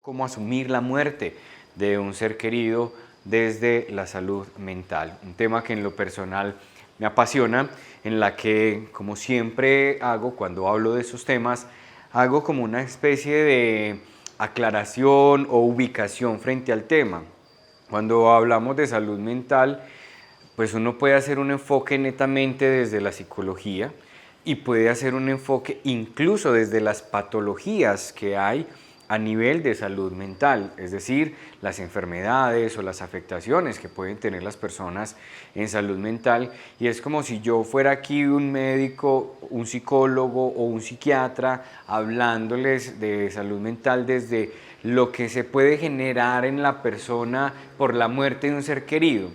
Cómo asumir la muerte de un ser querido desde la salud mental. Un tema que en lo personal me apasiona, en la que, como siempre hago cuando hablo de esos temas, hago como una especie de aclaración o ubicación frente al tema. Cuando hablamos de salud mental, pues uno puede hacer un enfoque netamente desde la psicología y puede hacer un enfoque incluso desde las patologías que hay a nivel de salud mental, es decir, las enfermedades o las afectaciones que pueden tener las personas en salud mental. Y es como si yo fuera aquí un médico, un psicólogo o un psiquiatra hablándoles de salud mental desde lo que se puede generar en la persona por la muerte de un ser querido.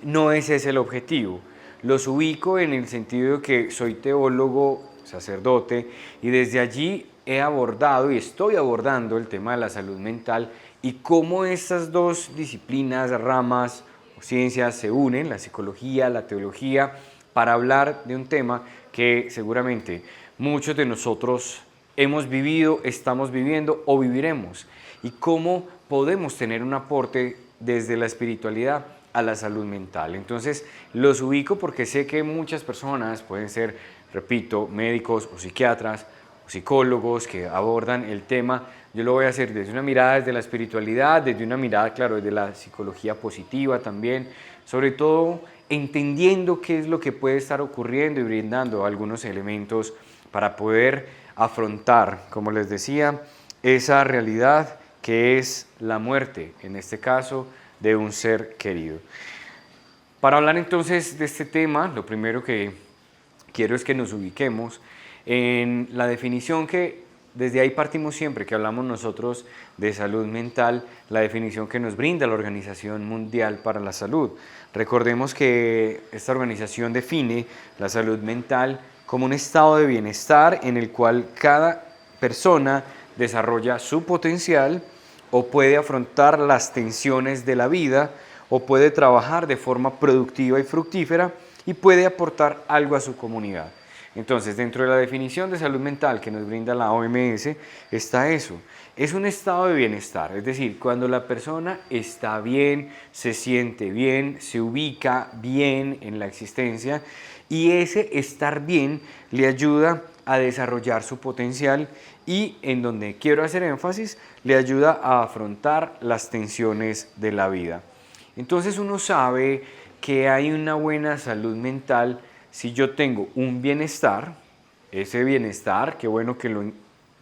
No ese es el objetivo. Los ubico en el sentido de que soy teólogo, sacerdote, y desde allí he abordado y estoy abordando el tema de la salud mental y cómo estas dos disciplinas, ramas o ciencias se unen, la psicología, la teología, para hablar de un tema que seguramente muchos de nosotros hemos vivido, estamos viviendo o viviremos, y cómo podemos tener un aporte desde la espiritualidad a la salud mental. Entonces los ubico porque sé que muchas personas pueden ser, repito, médicos o psiquiatras o psicólogos que abordan el tema. Yo lo voy a hacer desde una mirada desde la espiritualidad, desde una mirada, claro, desde la psicología positiva también, sobre todo entendiendo qué es lo que puede estar ocurriendo y brindando algunos elementos para poder afrontar, como les decía, esa realidad que es la muerte, en este caso, de un ser querido. Para hablar entonces de este tema, lo primero que quiero es que nos ubiquemos en la definición que desde ahí partimos siempre que hablamos nosotros de salud mental, la definición que nos brinda la Organización Mundial para la Salud. Recordemos que esta organización define la salud mental como un estado de bienestar en el cual cada persona desarrolla su potencial o puede afrontar las tensiones de la vida o puede trabajar de forma productiva y fructífera y puede aportar algo a su comunidad. Entonces, dentro de la definición de salud mental que nos brinda la OMS está eso. Es un estado de bienestar, es decir, cuando la persona está bien, se siente bien, se ubica bien en la existencia y ese estar bien le ayuda a desarrollar su potencial y, en donde quiero hacer énfasis, le ayuda a afrontar las tensiones de la vida. Entonces uno sabe que hay una buena salud mental si yo tengo un bienestar, ese bienestar, qué bueno que lo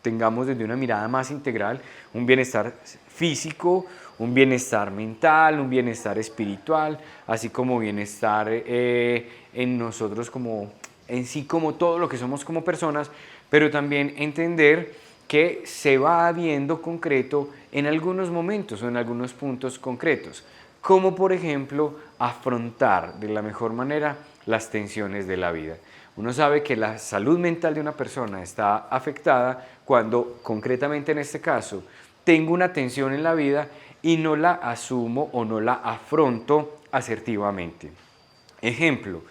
tengamos desde una mirada más integral, un bienestar físico, un bienestar mental, un bienestar espiritual, así como bienestar en nosotros como en sí, como todo lo que somos como personas, pero también entender que se va viendo concreto en algunos momentos o en algunos puntos concretos, como por ejemplo afrontar de la mejor manera las tensiones de la vida. Uno sabe que la salud mental de una persona está afectada cuando, concretamente en este caso, tengo una tensión en la vida y no la asumo o no la afronto asertivamente. Ejemplo,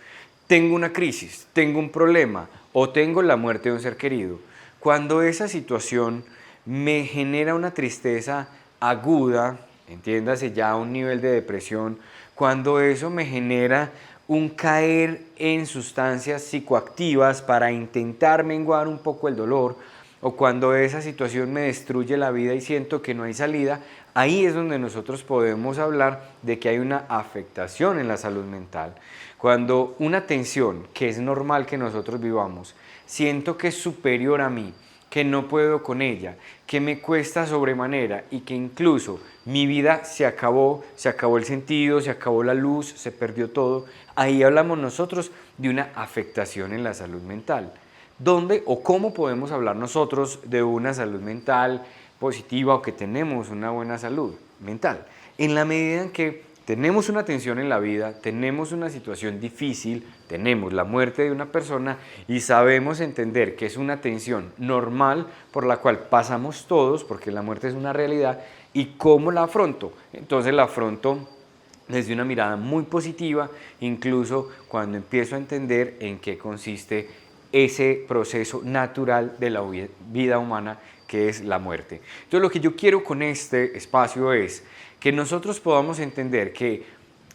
tengo una crisis, tengo un problema o tengo la muerte de un ser querido. Cuando esa situación me genera una tristeza aguda, entiéndase ya a un nivel de depresión, cuando eso me genera un caer en sustancias psicoactivas para intentar menguar un poco el dolor, o cuando esa situación me destruye la vida y siento que no hay salida, ahí es donde nosotros podemos hablar de que hay una afectación en la salud mental. Cuando una tensión, que es normal que nosotros vivamos, siento que es superior a mí, que no puedo con ella, que me cuesta sobremanera y que incluso mi vida se acabó el sentido, se acabó la luz, se perdió todo, ahí hablamos nosotros de una afectación en la salud mental. ¿Dónde o cómo podemos hablar nosotros de una salud mental positiva o que tenemos una buena salud mental? En la medida en que tenemos una tensión en la vida, tenemos una situación difícil, tenemos la muerte de una persona y sabemos entender que es una tensión normal por la cual pasamos todos, porque la muerte es una realidad, y cómo la afronto. Entonces la afronto desde una mirada muy positiva, incluso cuando empiezo a entender en qué consiste ese proceso natural de la vida humana que es la muerte. Entonces lo que yo quiero con este espacio es que nosotros podamos entender que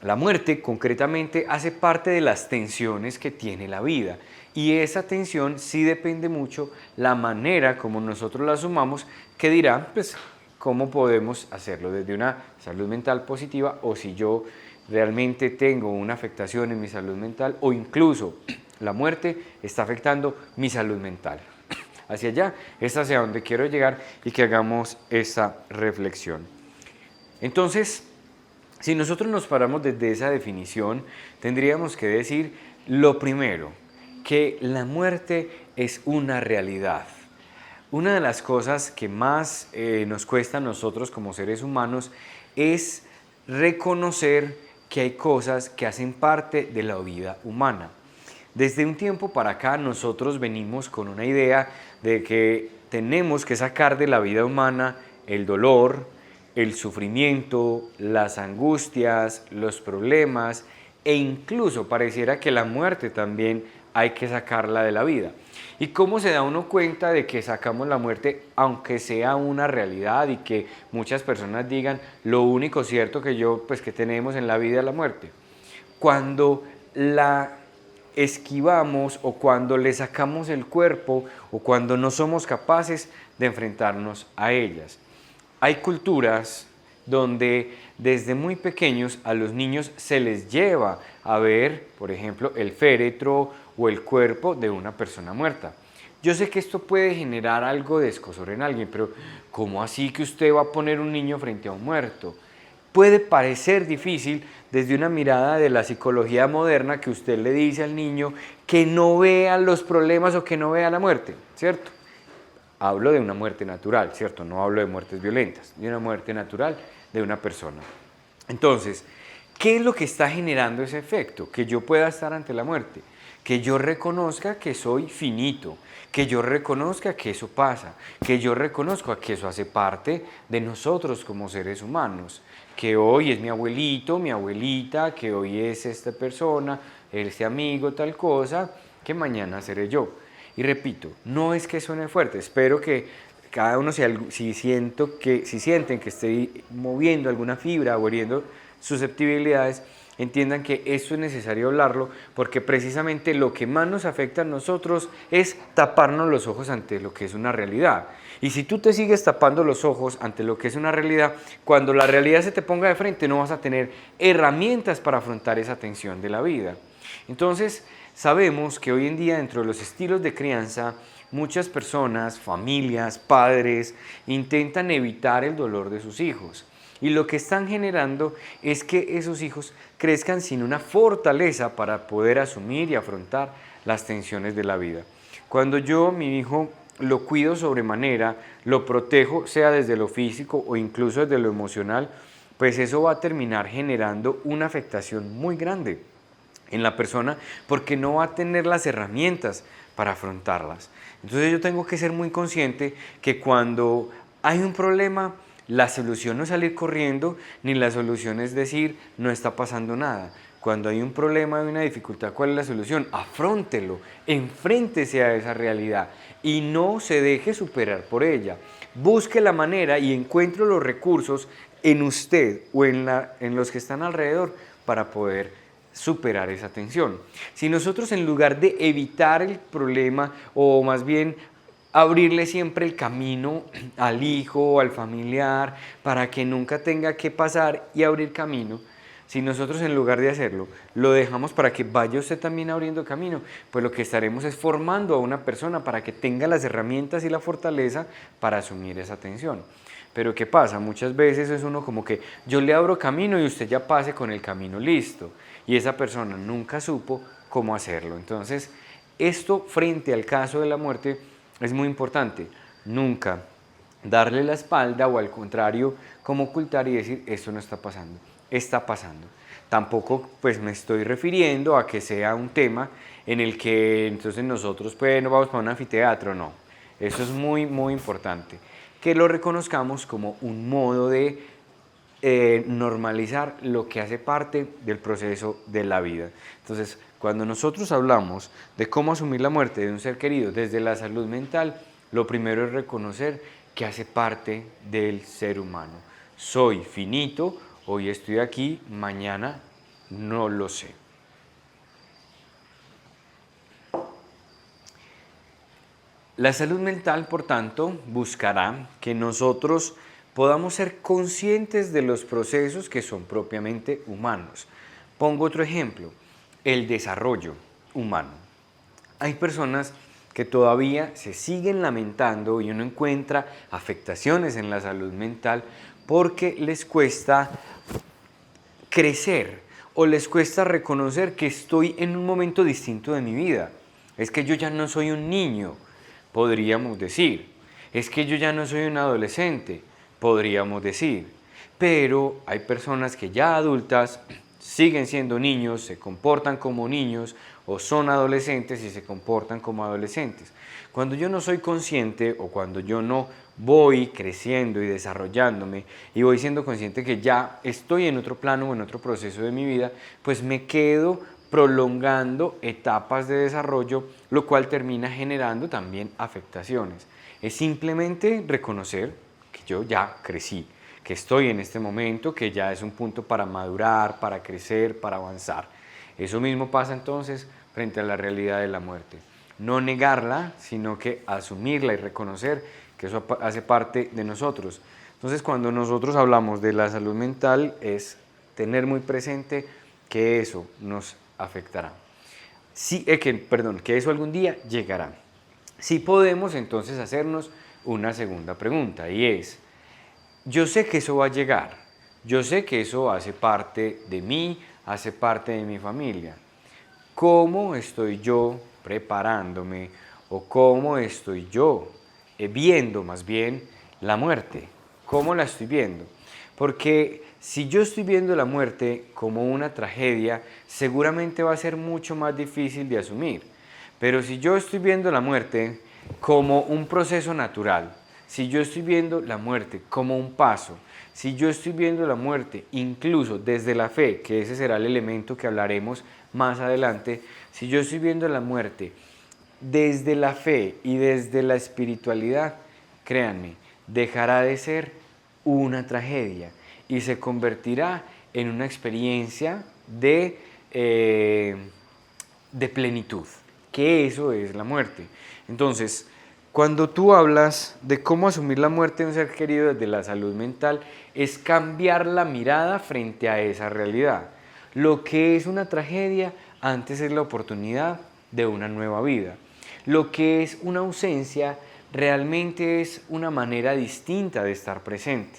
la muerte concretamente hace parte de las tensiones que tiene la vida, y esa tensión sí depende mucho la manera como nosotros la asumamos, que dirá pues cómo podemos hacerlo desde una salud mental positiva, o si yo realmente tengo una afectación en mi salud mental, o incluso la muerte está afectando mi salud mental. Hacia allá es hacia donde quiero llegar y que hagamos esa reflexión. Entonces, si nosotros nos paramos desde esa definición, tendríamos que decir lo primero, que la muerte es una realidad. Una de las cosas que más nos cuesta a nosotros como seres humanos es reconocer que hay cosas que hacen parte de la vida humana. Desde un tiempo para acá nosotros venimos con una idea de que tenemos que sacar de la vida humana el dolor, el sufrimiento, las angustias, los problemas, e incluso pareciera que la muerte también hay que sacarla de la vida. ¿Y cómo se da uno cuenta de que sacamos la muerte, aunque sea una realidad y que muchas personas digan lo único cierto que tenemos en la vida es la muerte? Cuando la esquivamos, o cuando le sacamos el cuerpo, o cuando no somos capaces de enfrentarnos a ellas. Hay culturas donde desde muy pequeños a los niños se les lleva a ver, por ejemplo, el féretro o el cuerpo de una persona muerta. Yo sé que esto puede generar algo de escozor en alguien, pero ¿cómo así que usted va a poner un niño frente a un muerto? Puede parecer difícil desde una mirada de la psicología moderna, que usted le dice al niño que no vea los problemas o que no vea la muerte, ¿cierto? Hablo de una muerte natural, ¿cierto? No hablo de muertes violentas, de una muerte natural de una persona. Entonces, ¿qué es lo que está generando ese efecto? Que yo pueda estar ante la muerte, que yo reconozca que soy finito, que yo reconozca que eso pasa, que yo reconozca que eso hace parte de nosotros como seres humanos, que hoy es mi abuelito, mi abuelita, que hoy es esta persona, este amigo, tal cosa, que mañana seré yo. Y repito, no es que suene fuerte, espero que cada uno, si sienten que estoy moviendo alguna fibra o hiriendo susceptibilidades, entiendan que esto es necesario hablarlo, porque precisamente lo que más nos afecta a nosotros es taparnos los ojos ante lo que es una realidad. Y si tú te sigues tapando los ojos ante lo que es una realidad, cuando la realidad se te ponga de frente no vas a tener herramientas para afrontar esa tensión de la vida. Entonces, sabemos que hoy en día, dentro de los estilos de crianza, muchas personas, familias, padres, intentan evitar el dolor de sus hijos. Y lo que están generando es que esos hijos crezcan sin una fortaleza para poder asumir y afrontar las tensiones de la vida. Cuando yo, mi hijo, lo cuido sobremanera, lo protejo, sea desde lo físico o incluso desde lo emocional, pues eso va a terminar generando una afectación muy grande en la persona, porque no va a tener las herramientas para afrontarlas. Entonces yo tengo que ser muy consciente que cuando hay un problema, la solución no es salir corriendo, ni la solución es decir no está pasando nada. Cuando hay un problema, hay una dificultad, ¿cuál es la solución? Afróntelo, enfréntese a esa realidad y no se deje superar por ella. Busque la manera y encuentre los recursos en usted o en los que están alrededor para poder superar esa tensión. Si nosotros, en lugar de evitar el problema, o más bien abrirle siempre el camino al hijo o al familiar para que nunca tenga que pasar y abrir camino, si nosotros, en lugar de hacerlo, lo dejamos para que vaya usted también abriendo camino, pues lo que estaremos es formando a una persona para que tenga las herramientas y la fortaleza para asumir esa tensión. Pero ¿qué pasa? Muchas veces es uno como que yo le abro camino y usted ya pase con el camino listo, y esa persona nunca supo cómo hacerlo. Entonces, esto frente al caso de la muerte es muy importante. Nunca darle la espalda, o al contrario, como ocultar y decir esto no está pasando. Está pasando. Tampoco pues me estoy refiriendo a que sea un tema en el que entonces nosotros pues no vamos para un anfiteatro, no. Eso es muy, muy importante. Que lo reconozcamos como un modo de normalizar lo que hace parte del proceso de la vida. Entonces, cuando nosotros hablamos de cómo asumir la muerte de un ser querido desde la salud mental, lo primero es reconocer que hace parte del ser humano. Soy finito, hoy estoy aquí, mañana no lo sé. La salud mental, por tanto, buscará que nosotros podamos ser conscientes de los procesos que son propiamente humanos. Pongo otro ejemplo, el desarrollo humano. Hay personas que todavía se siguen lamentando y uno encuentra afectaciones en la salud mental porque les cuesta crecer o les cuesta reconocer que estoy en un momento distinto de mi vida. Es que yo ya no soy un niño, podríamos decir. Es que yo ya no soy un adolescente, podríamos decir. Pero hay personas que ya adultas siguen siendo niños, se comportan como niños o son adolescentes y se comportan como adolescentes. Cuando yo no soy consciente o cuando yo no voy creciendo y desarrollándome y voy siendo consciente que ya estoy en otro plano o en otro proceso de mi vida, pues me quedo prolongando etapas de desarrollo, lo cual termina generando también afectaciones. Es simplemente reconocer que yo ya crecí, que estoy en este momento, que ya es un punto para madurar, para crecer, para avanzar. Eso mismo pasa entonces frente a la realidad de la muerte. No negarla, sino que asumirla y reconocer que eso hace parte de nosotros. Entonces, cuando nosotros hablamos de la salud mental, es tener muy presente que eso nos afectará. Sí, que eso algún día llegará. Sí podemos entonces hacernos una segunda pregunta y es, yo sé que eso va a llegar, yo sé que eso hace parte de mí, hace parte de mi familia. ¿Cómo estoy yo preparándome o cómo estoy yo viendo más bien la muerte? ¿Cómo la estoy viendo? Porque si yo estoy viendo la muerte como una tragedia, seguramente va a ser mucho más difícil de asumir. Pero si yo estoy viendo la muerte como un proceso natural, si yo estoy viendo la muerte como un paso, si yo estoy viendo la muerte incluso desde la fe, que ese será el elemento que hablaremos más adelante, si yo estoy viendo la muerte desde la fe y desde la espiritualidad, créanme, dejará de ser una tragedia y se convertirá en una experiencia de plenitud, que eso es la muerte. Entonces, cuando tú hablas de cómo asumir la muerte de un ser querido desde la salud mental, es cambiar la mirada frente a esa realidad. Lo que es una tragedia antes es la oportunidad de una nueva vida. Lo que es una ausencia realmente es una manera distinta de estar presente.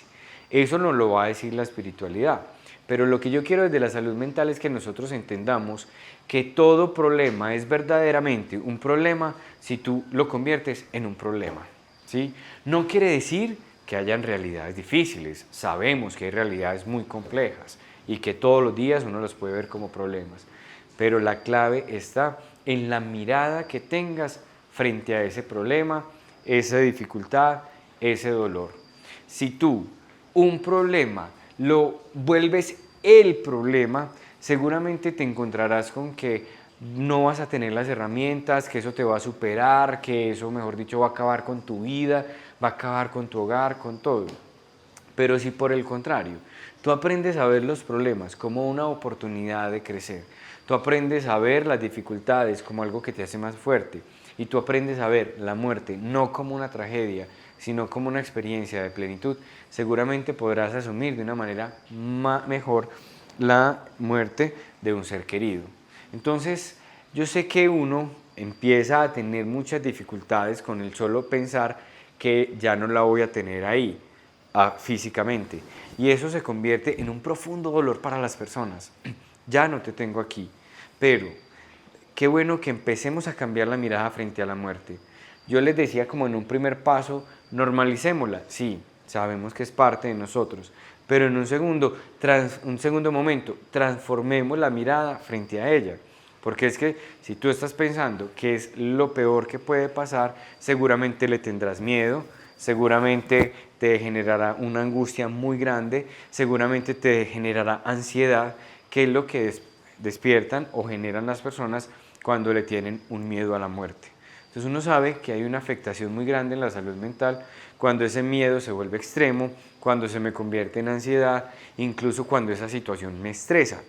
Eso nos lo va a decir la espiritualidad. Pero lo que yo quiero desde la salud mental es que nosotros entendamos que todo problema es verdaderamente un problema si tú lo conviertes en un problema, ¿sí? No quiere decir que hayan realidades difíciles. Sabemos que hay realidades muy complejas y que todos los días uno los puede ver como problemas. Pero la clave está en la mirada que tengas frente a ese problema, esa dificultad, ese dolor. Si tú un problema lo vuelves el problema, seguramente te encontrarás con que no vas a tener las herramientas, que eso te va a superar, que eso, mejor dicho, va a acabar con tu vida, va a acabar con tu hogar, con todo. Pero si por el contrario, tú aprendes a ver los problemas como una oportunidad de crecer, tú aprendes a ver las dificultades como algo que te hace más fuerte y tú aprendes a ver la muerte no como una tragedia, sino como una experiencia de plenitud, seguramente podrás asumir de una manera mejor la muerte de un ser querido. Entonces, yo sé que uno empieza a tener muchas dificultades con el solo pensar que ya no la voy a tener ahí, físicamente, y eso se convierte en un profundo dolor para las personas. Ya no te tengo aquí, pero qué bueno que empecemos a cambiar la mirada frente a la muerte. Yo les decía como en un primer paso, normalicémosla, sí, sabemos que es parte de nosotros, pero en un segundo momento, transformemos la mirada frente a ella. Porque es que si tú estás pensando que es lo peor que puede pasar, seguramente le tendrás miedo, seguramente te generará una angustia muy grande, seguramente te generará ansiedad, que es lo que despiertan o generan las personas cuando le tienen un miedo a la muerte. Entonces uno sabe que hay una afectación muy grande en la salud mental cuando ese miedo se vuelve extremo, cuando se me convierte en ansiedad, incluso cuando esa situación me estresa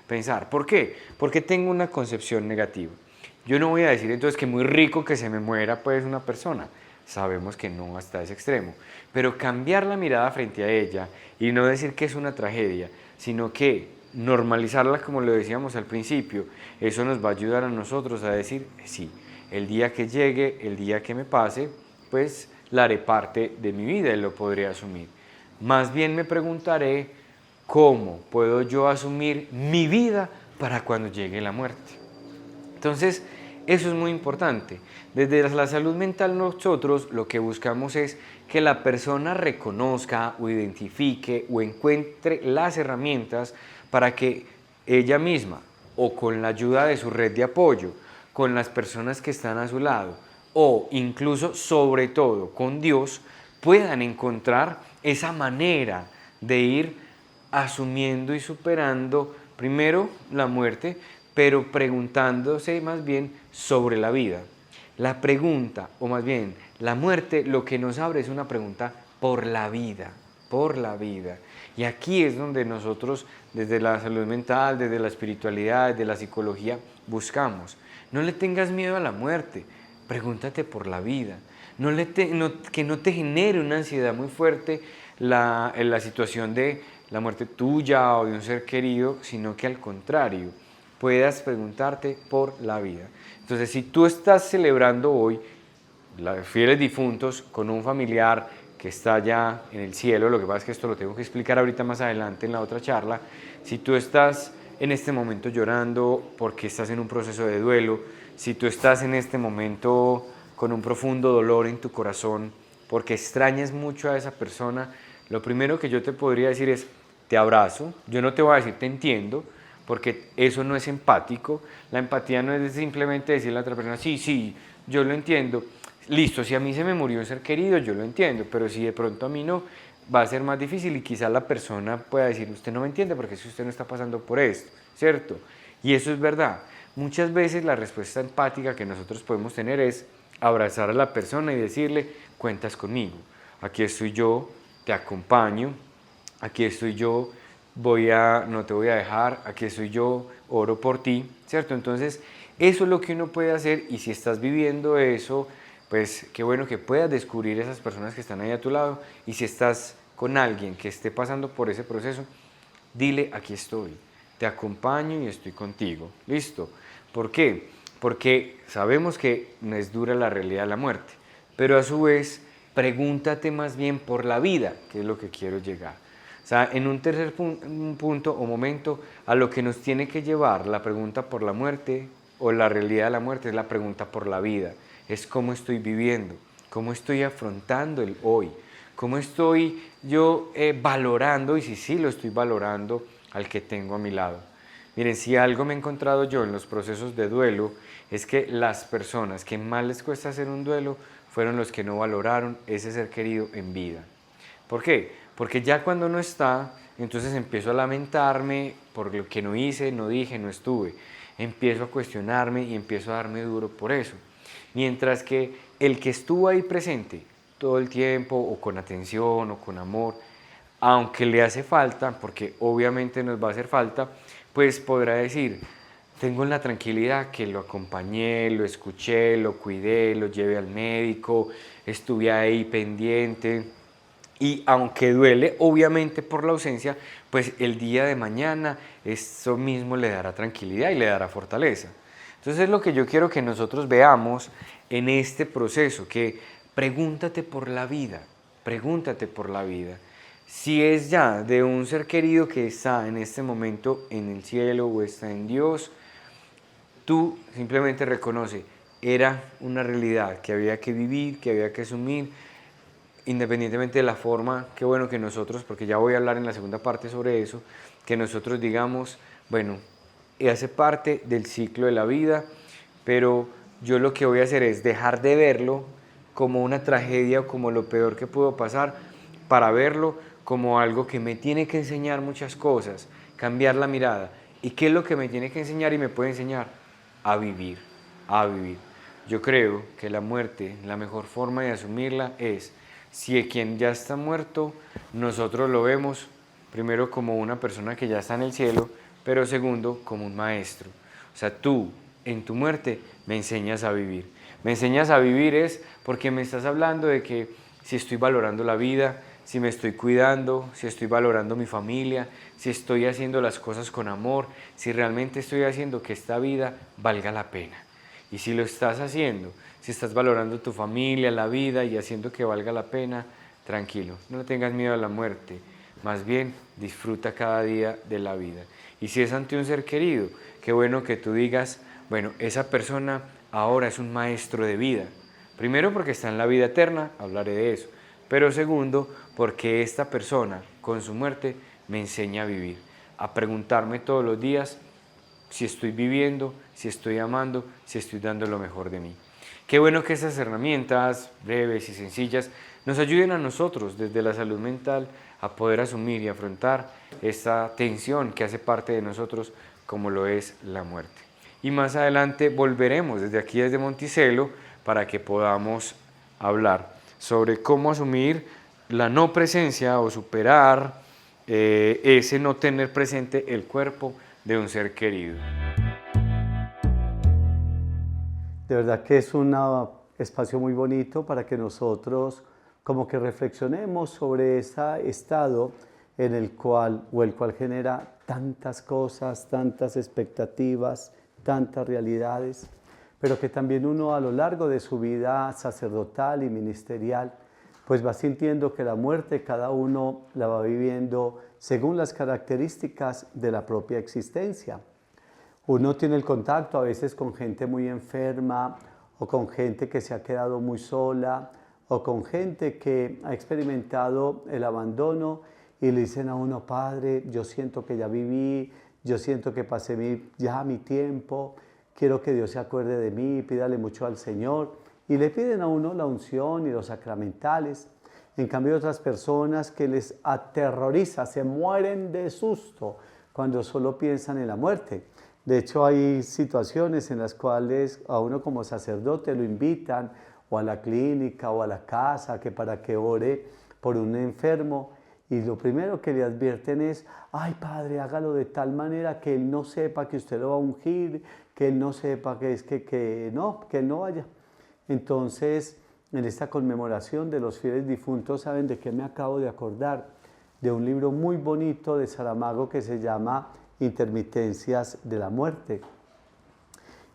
pensar. ¿Por qué? Porque tengo una concepción negativa. Yo no voy a decir entonces que muy rico que se me muera pues una persona, sabemos que no hasta ese extremo, pero cambiar la mirada frente a ella y no decir que es una tragedia, sino que normalizarla como lo decíamos al principio, eso nos va a ayudar a nosotros a decir, sí, el día que llegue, el día que me pase, pues la haré parte de mi vida y lo podré asumir. Más bien me preguntaré cómo puedo yo asumir mi vida para cuando llegue la muerte. Entonces, eso es muy importante. Desde la salud mental nosotros lo que buscamos es que la persona reconozca o identifique o encuentre las herramientas para que ella misma o con la ayuda de su red de apoyo, con las personas que están a su lado o incluso sobre todo con Dios puedan encontrar esa manera de ir asumiendo y superando primero la muerte, pero preguntándose más bien sobre la vida. La pregunta, o más bien la muerte, lo que nos abre es una pregunta por la vida, por la vida. Y aquí es donde nosotros, desde la salud mental, desde la espiritualidad, desde la psicología, buscamos. No le tengas miedo a la muerte, pregúntate por la vida. Que no te genere una ansiedad muy fuerte la situación de la muerte tuya o de un ser querido, sino que al contrario, puedas preguntarte por la vida. Entonces, si tú estás celebrando hoy los fieles difuntos con un familiar que está ya en el cielo, lo que pasa es que esto lo tengo que explicar ahorita más adelante en la otra charla, si tú estás en este momento llorando porque estás en un proceso de duelo, si tú estás en este momento con un profundo dolor en tu corazón porque extrañas mucho a esa persona, lo primero que yo te podría decir es, te abrazo, yo no te voy a decir te entiendo, porque eso no es empático. La empatía no es simplemente decirle a la otra persona, sí, sí, yo lo entiendo. Listo, si a mí se me murió un ser querido, yo lo entiendo, pero si de pronto a mí no, va a ser más difícil y quizás la persona pueda decir, usted no me entiende porque si usted no está pasando por esto, ¿cierto? Y eso es verdad. Muchas veces la respuesta empática que nosotros podemos tener es abrazar a la persona y decirle, cuentas conmigo, aquí estoy yo, te acompaño, aquí estoy yo, no te voy a dejar, aquí estoy yo, oro por ti, ¿cierto? Entonces, eso es lo que uno puede hacer y si estás viviendo eso, pues qué bueno que puedas descubrir esas personas que están ahí a tu lado y si estás con alguien que esté pasando por ese proceso, dile, aquí estoy, te acompaño y estoy contigo, ¿listo? ¿Por qué? Porque sabemos que no es dura la realidad de la muerte, pero a su vez, pregúntate más bien por la vida, que es lo que quiero llegar. O sea, en un tercer punto o momento, a lo que nos tiene que llevar la pregunta por la muerte o la realidad de la muerte es la pregunta por la vida. Es cómo estoy viviendo, cómo estoy afrontando el hoy, cómo estoy yo valorando, y si sí lo estoy valorando, al que tengo a mi lado. Miren, si algo me he encontrado yo en los procesos de duelo, es que las personas que más les cuesta hacer un duelo fueron los que no valoraron ese ser querido en vida. ¿Por qué? Porque ya cuando no está, entonces empiezo a lamentarme por lo que no hice, no dije, no estuve. Empiezo a cuestionarme y empiezo a darme duro por eso. Mientras que el que estuvo ahí presente todo el tiempo, o con atención, o con amor, aunque le hace falta, porque obviamente nos va a hacer falta, pues podrá decir, tengo la tranquilidad que lo acompañé, lo escuché, lo cuidé, lo llevé al médico, estuve ahí pendiente. Y aunque duele, obviamente por la ausencia, pues el día de mañana eso mismo le dará tranquilidad y le dará fortaleza. Entonces es lo que yo quiero que nosotros veamos en este proceso, que pregúntate por la vida, pregúntate por la vida. Si es ya de un ser querido que está en este momento en el cielo o está en Dios, tú simplemente reconoce, era una realidad que había que vivir, que había que asumir, independientemente de la forma, qué bueno que nosotros, porque ya voy a hablar en la segunda parte sobre eso, que nosotros digamos, bueno, hace parte del ciclo de la vida, pero yo lo que voy a hacer es dejar de verlo como una tragedia o como lo peor que pudo pasar, para verlo como algo que me tiene que enseñar muchas cosas, cambiar la mirada. ¿Y qué es lo que me tiene que enseñar y me puede enseñar? A vivir, a vivir. Yo creo que la muerte, la mejor forma de asumirla es, si quien ya está muerto, nosotros lo vemos primero como una persona que ya está en el cielo, pero segundo, como un maestro. O sea, tú en tu muerte me enseñas a vivir. Me enseñas a vivir es porque me estás hablando de que si estoy valorando la vida, si me estoy cuidando, si estoy valorando mi familia, si estoy haciendo las cosas con amor, si realmente estoy haciendo que esta vida valga la pena. Y si lo estás haciendo, si estás valorando tu familia, la vida y haciendo que valga la pena, tranquilo, no le tengas miedo a la muerte, más bien disfruta cada día de la vida. Y si es ante un ser querido, qué bueno que tú digas, bueno, esa persona ahora es un maestro de vida. Primero porque está en la vida eterna, hablaré de eso. Pero segundo, porque esta persona con su muerte me enseña a vivir, a preguntarme todos los días si estoy viviendo, si estoy amando, si estoy dando lo mejor de mí. Qué bueno que estas herramientas breves y sencillas nos ayuden a nosotros desde la salud mental a poder asumir y afrontar esta tensión que hace parte de nosotros como lo es la muerte. Y más adelante volveremos desde aquí, desde Monticello, para que podamos hablar sobre cómo asumir la no presencia o superar ese no tener presente el cuerpo de un ser querido. De verdad que es un espacio muy bonito para que nosotros como que reflexionemos sobre ese estado en el cual genera tantas cosas, tantas expectativas, tantas realidades, pero que también uno a lo largo de su vida sacerdotal y ministerial pues va sintiendo que la muerte cada uno la va viviendo según las características de la propia existencia. Uno tiene el contacto a veces con gente muy enferma o con gente que se ha quedado muy sola o con gente que ha experimentado el abandono y le dicen a uno, Padre, yo siento que ya viví, yo siento que pasé ya mi tiempo, quiero que Dios se acuerde de mí, pídale mucho al Señor. Y le piden a uno la unción y los sacramentales. En cambio, otras personas que les aterroriza, se mueren de susto cuando solo piensan en la muerte. De hecho, hay situaciones en las cuales a uno como sacerdote lo invitan o a la clínica o a la casa para que ore por un enfermo y lo primero que le advierten es, ay padre, hágalo de tal manera que él no sepa que usted lo va a ungir, que él no sepa que él no vaya. Entonces, en esta conmemoración de los fieles difuntos, ¿saben de qué me acabo de acordar? De un libro muy bonito de Saramago que se llama Intermitencias de la muerte.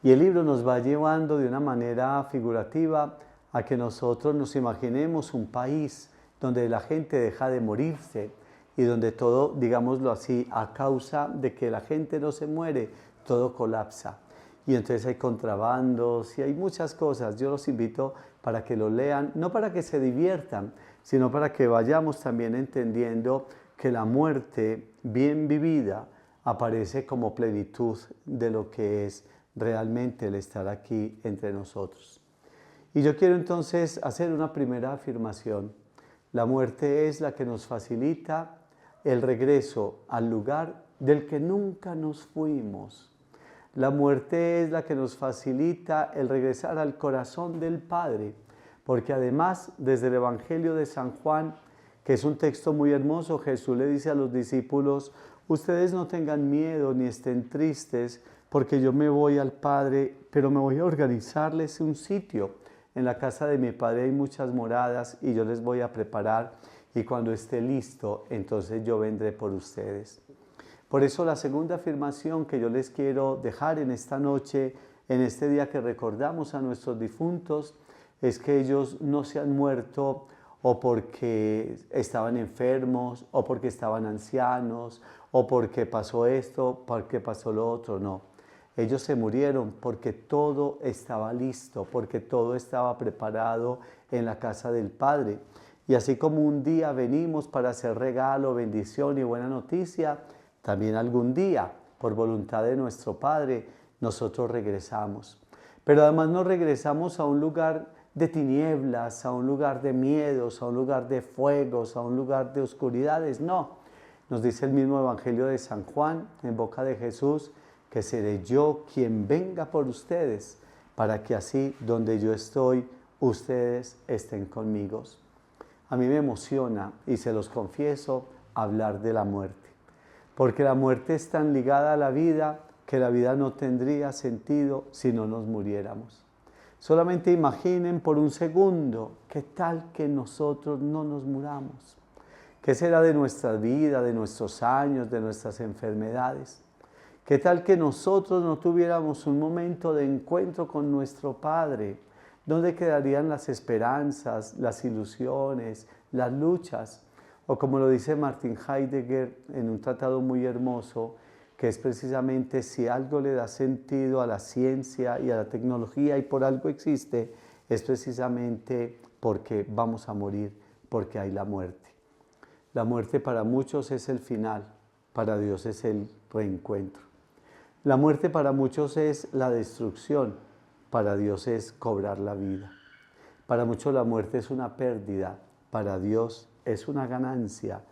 Y el libro nos va llevando de una manera figurativa a que nosotros nos imaginemos un país donde la gente deja de morirse y donde todo, digámoslo así, a causa de que la gente no se muere, todo colapsa. Y entonces hay contrabandos y hay muchas cosas. Yo los invito para que lo lean, no para que se diviertan, sino para que vayamos también entendiendo que la muerte bien vivida aparece como plenitud de lo que es realmente el estar aquí entre nosotros. Y yo quiero entonces hacer una primera afirmación. La muerte es la que nos facilita el regreso al lugar del que nunca nos fuimos. La muerte es la que nos facilita el regresar al corazón del Padre, porque además desde el Evangelio de San Juan, que es un texto muy hermoso, Jesús le dice a los discípulos, ustedes no tengan miedo ni estén tristes, porque yo me voy al Padre, pero me voy a organizarles un sitio. En la casa de mi Padre hay muchas moradas y yo les voy a preparar y cuando esté listo, entonces yo vendré por ustedes. Por eso la segunda afirmación que yo les quiero dejar en esta noche, en este día que recordamos a nuestros difuntos, es que ellos no se han muerto o porque estaban enfermos, o porque estaban ancianos, o porque pasó esto, porque pasó lo otro, no. Ellos se murieron porque todo estaba listo, porque todo estaba preparado en la casa del Padre. Y así como un día venimos para hacer regalo, bendición y buena noticia, también algún día, por voluntad de nuestro Padre, nosotros regresamos. Pero además no regresamos a un lugar de tinieblas, a un lugar de miedos, a un lugar de fuegos, a un lugar de oscuridades, no. Nos dice el mismo Evangelio de San Juan, en boca de Jesús, que seré yo quien venga por ustedes. para que así, donde yo estoy, ustedes estén conmigo. A mí me emociona, y se los confieso, hablar de la muerte, porque la muerte es tan ligada a la vida que la vida no tendría sentido si no nos muriéramos. Solamente imaginen por un segundo, ¿qué tal que nosotros no nos muramos? ¿Qué será de nuestra vida, de nuestros años, de nuestras enfermedades? ¿Qué tal que nosotros no tuviéramos un momento de encuentro con nuestro Padre? ¿Dónde quedarían las esperanzas, las ilusiones, las luchas? O como lo dice Martin Heidegger en un tratado muy hermoso, que es precisamente si algo le da sentido a la ciencia y a la tecnología y por algo existe, es precisamente porque vamos a morir, porque hay la muerte. La muerte para muchos es el final, para Dios es el reencuentro. La muerte para muchos es la destrucción, para Dios es cobrar la vida. Para muchos la muerte es una pérdida, para Dios es una ganancia.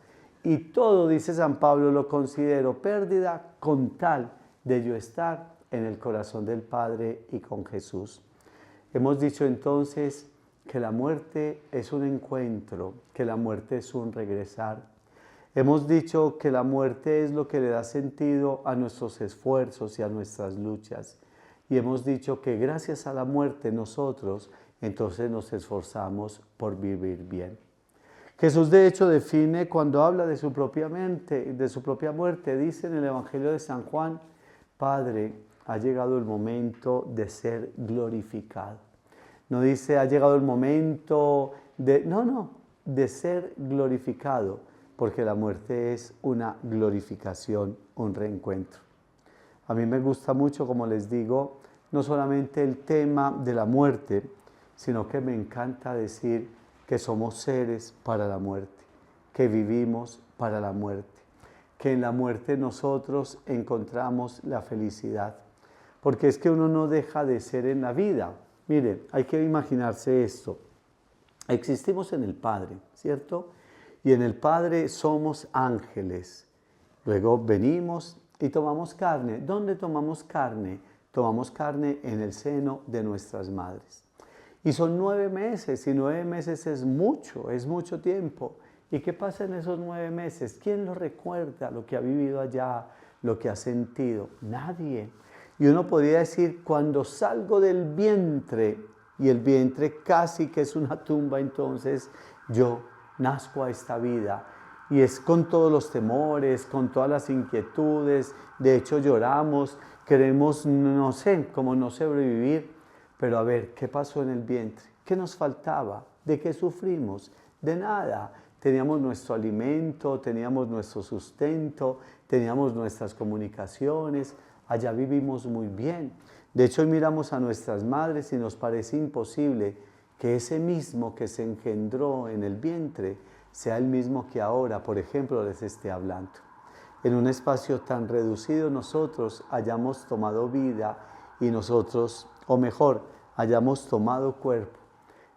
Y todo, dice San Pablo, lo considero pérdida con tal de yo estar en el corazón del Padre y con Jesús. Hemos dicho entonces que la muerte es un encuentro, que la muerte es un regresar. Hemos dicho que la muerte es lo que le da sentido a nuestros esfuerzos y a nuestras luchas. Y hemos dicho que gracias a la muerte nosotros entonces nos esforzamos por vivir bien. Jesús de hecho define cuando habla de su propia muerte, dice en el Evangelio de San Juan, Padre, ha llegado el momento de ser glorificado. No dice ha llegado el momento de ser glorificado, porque la muerte es una glorificación, un reencuentro. A mí me gusta mucho, como les digo, no solamente el tema de la muerte, sino que me encanta decir que somos seres para la muerte, que vivimos para la muerte, que en la muerte nosotros encontramos la felicidad, porque es que uno no deja de ser en la vida. Miren, hay que imaginarse esto. Existimos en el Padre, ¿cierto? Y en el Padre somos ángeles. Luego venimos y tomamos carne. ¿Dónde tomamos carne? Tomamos carne en el seno de nuestras madres. Y son 9 meses, y 9 meses es mucho tiempo. ¿Y qué pasa en esos 9 meses? ¿Quién lo recuerda, lo que ha vivido allá, lo que ha sentido? Nadie. Y uno podría decir, cuando salgo del vientre, y el vientre casi que es una tumba, entonces yo nazco a esta vida. Y es con todos los temores, con todas las inquietudes, de hecho lloramos, queremos, no sé, cómo no sobrevivir. Pero a ver, ¿qué pasó en el vientre? ¿Qué nos faltaba? ¿De qué sufrimos? De nada. Teníamos nuestro alimento, teníamos nuestro sustento, teníamos nuestras comunicaciones, allá vivimos muy bien. De hecho, hoy miramos a nuestras madres y nos parece imposible que ese mismo que se engendró en el vientre sea el mismo que ahora, por ejemplo, les esté hablando. En un espacio tan reducido nosotros hayamos tomado vida y nosotros, o mejor, hayamos tomado cuerpo.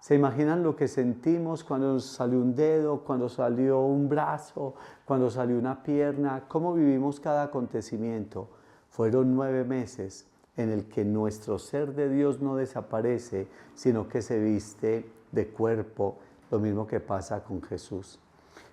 ¿Se imaginan lo que sentimos cuando nos salió un dedo, cuando salió un brazo, cuando salió una pierna? ¿Cómo vivimos cada acontecimiento? Fueron 9 meses en el que nuestro ser de Dios no desaparece, sino que se viste de cuerpo, lo mismo que pasa con Jesús.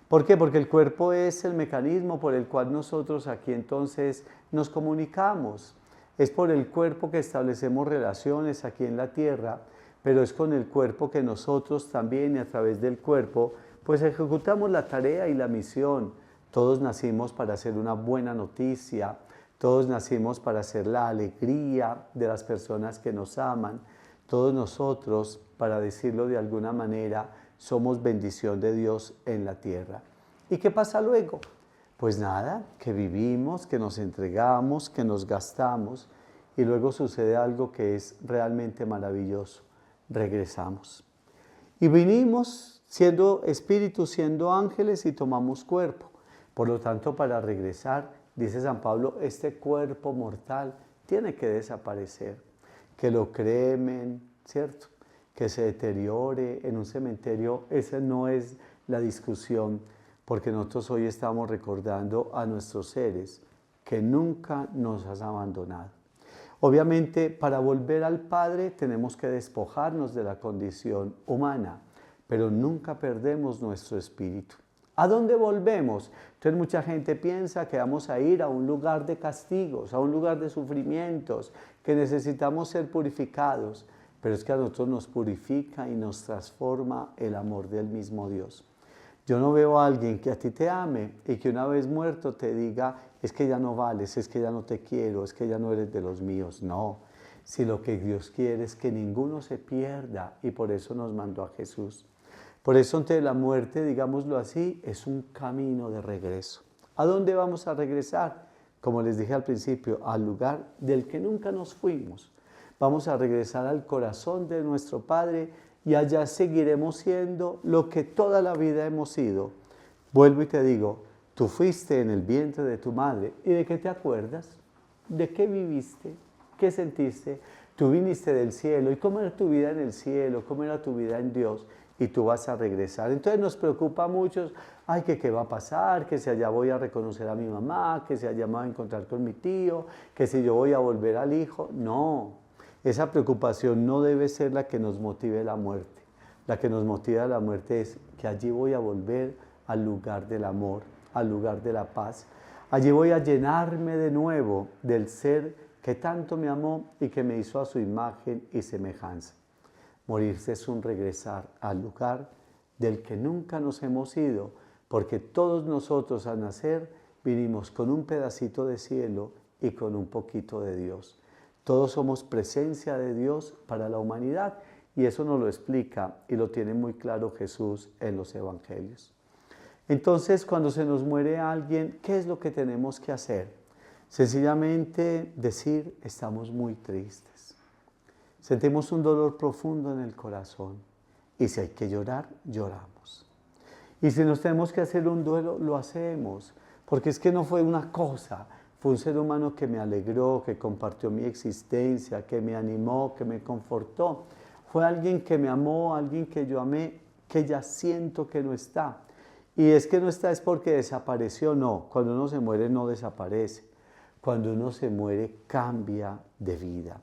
¿Por qué? Porque el cuerpo es el mecanismo por el cual nosotros aquí entonces nos comunicamos. Es por el cuerpo que establecemos relaciones aquí en la tierra, pero es con el cuerpo que nosotros también y a través del cuerpo pues ejecutamos la tarea y la misión. Todos nacimos para hacer una buena noticia, todos nacimos para hacer la alegría de las personas que nos aman, todos nosotros, para decirlo de alguna manera, somos bendición de Dios en la tierra. ¿Y qué pasa luego? Pues nada, que vivimos, que nos entregamos, que nos gastamos y luego sucede algo que es realmente maravilloso. Regresamos. Y vinimos siendo espíritus, siendo ángeles y tomamos cuerpo. Por lo tanto, para regresar, dice San Pablo, este cuerpo mortal tiene que desaparecer. Que lo cremen, ¿cierto? Que se deteriore en un cementerio, esa no es la discusión, porque nosotros hoy estamos recordando a nuestros seres que nunca nos has abandonado. Obviamente, para volver al Padre tenemos que despojarnos de la condición humana, pero nunca perdemos nuestro espíritu. ¿A dónde volvemos? Entonces mucha gente piensa que vamos a ir a un lugar de castigos, a un lugar de sufrimientos, que necesitamos ser purificados, pero es que a nosotros nos purifica y nos transforma el amor del mismo Dios. Yo no veo a alguien que a ti te ame y que una vez muerto te diga, es que ya no vales, es que ya no te quiero, es que ya no eres de los míos. No, si lo que Dios quiere es que ninguno se pierda y por eso nos mandó a Jesús. Por eso ante la muerte, digámoslo así, es un camino de regreso. ¿A dónde vamos a regresar? Como les dije al principio, al lugar del que nunca nos fuimos. Vamos a regresar al corazón de nuestro Padre y allá seguiremos siendo lo que toda la vida hemos sido. Vuelvo y te digo, tú fuiste en el vientre de tu madre. ¿Y de qué te acuerdas? ¿De qué viviste? ¿Qué sentiste? Tú viniste del cielo. ¿Y cómo era tu vida en el cielo? ¿Cómo era tu vida en Dios? Y tú vas a regresar. Entonces nos preocupa mucho, ay, que qué va a pasar, que si allá voy a reconocer a mi mamá, que si allá me voy a encontrar con mi tío, que si yo voy a volver al hijo. No, esa preocupación no debe ser la que nos motive la muerte. La que nos motiva la muerte es que allí voy a volver al lugar del amor, al lugar de la paz. Allí voy a llenarme de nuevo del ser que tanto me amó y que me hizo a su imagen y semejanza. Morirse es un regresar al lugar del que nunca nos hemos ido, porque todos nosotros al nacer vinimos con un pedacito de cielo y con un poquito de Dios. Todos somos presencia de Dios para la humanidad y eso nos lo explica y lo tiene muy claro Jesús en los evangelios. Entonces, cuando se nos muere alguien, ¿qué es lo que tenemos que hacer? Sencillamente decir, estamos muy tristes. Sentimos un dolor profundo en el corazón y si hay que llorar, lloramos. Y si nos tenemos que hacer un duelo, lo hacemos, porque es que no fue una cosa, fue un ser humano que me alegró, que compartió mi existencia, que me animó, que me confortó. Fue alguien que me amó, alguien que yo amé, que ya siento que no está. Y es que no está es porque desapareció, no. Cuando uno se muere no desaparece. Cuando uno se muere cambia de vida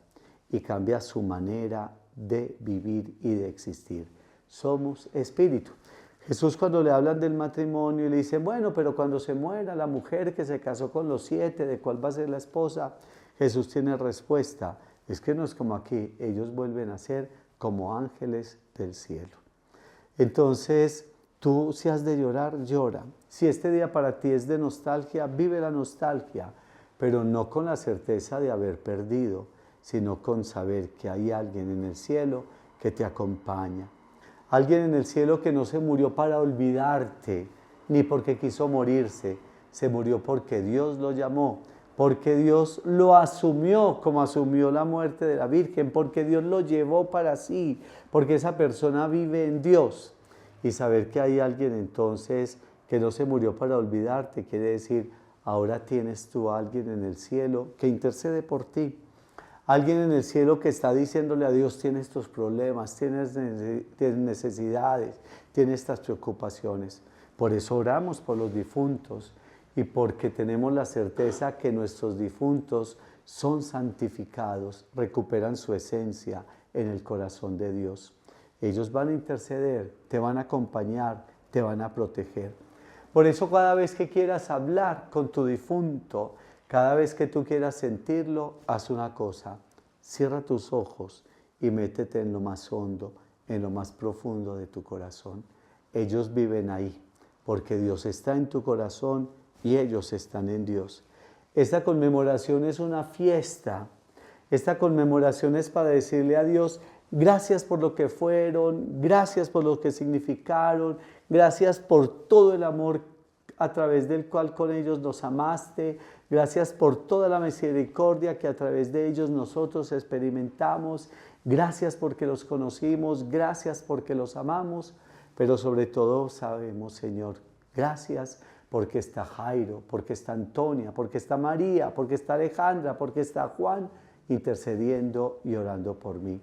y cambia su manera de vivir y de existir. Somos espíritu. Jesús cuando le hablan del matrimonio y le dicen, bueno, pero cuando se muera la mujer que se casó con los 7, ¿de cuál va a ser la esposa? Jesús tiene respuesta. Es que no es como aquí, ellos vuelven a ser como ángeles del cielo. Entonces, tú si has de llorar, llora. Si este día para ti es de nostalgia, vive la nostalgia, pero no con la certeza de haber perdido, sino con saber que hay alguien en el cielo que te acompaña. Alguien en el cielo que no se murió para olvidarte, ni porque quiso morirse, se murió porque Dios lo llamó, porque Dios lo asumió como asumió la muerte de la Virgen, porque Dios lo llevó para sí, porque esa persona vive en Dios. Y saber que hay alguien entonces que no se murió para olvidarte, quiere decir, ahora tienes tú a alguien en el cielo que intercede por ti. Alguien en el cielo que está diciéndole a Dios, tienes estos problemas, tienes necesidades, tienes estas preocupaciones. Por eso oramos por los difuntos y porque tenemos la certeza que nuestros difuntos son santificados, recuperan su esencia en el corazón de Dios. Ellos van a interceder, te van a acompañar, te van a proteger. Por eso cada vez que quieras hablar con tu difunto, cada vez que tú quieras sentirlo, haz una cosa, cierra tus ojos y métete en lo más hondo, en lo más profundo de tu corazón. Ellos viven ahí, porque Dios está en tu corazón y ellos están en Dios. Esta conmemoración es una fiesta. Esta conmemoración es para decirle a Dios, gracias por lo que fueron, gracias por lo que significaron, gracias por todo el amor a través del cual con ellos nos amaste, gracias por toda la misericordia que a través de ellos nosotros experimentamos, gracias porque los conocimos, gracias porque los amamos, pero sobre todo sabemos, Señor, gracias porque está Jairo, porque está Antonia, porque está María, porque está Alejandra, porque está Juan intercediendo y orando por mí.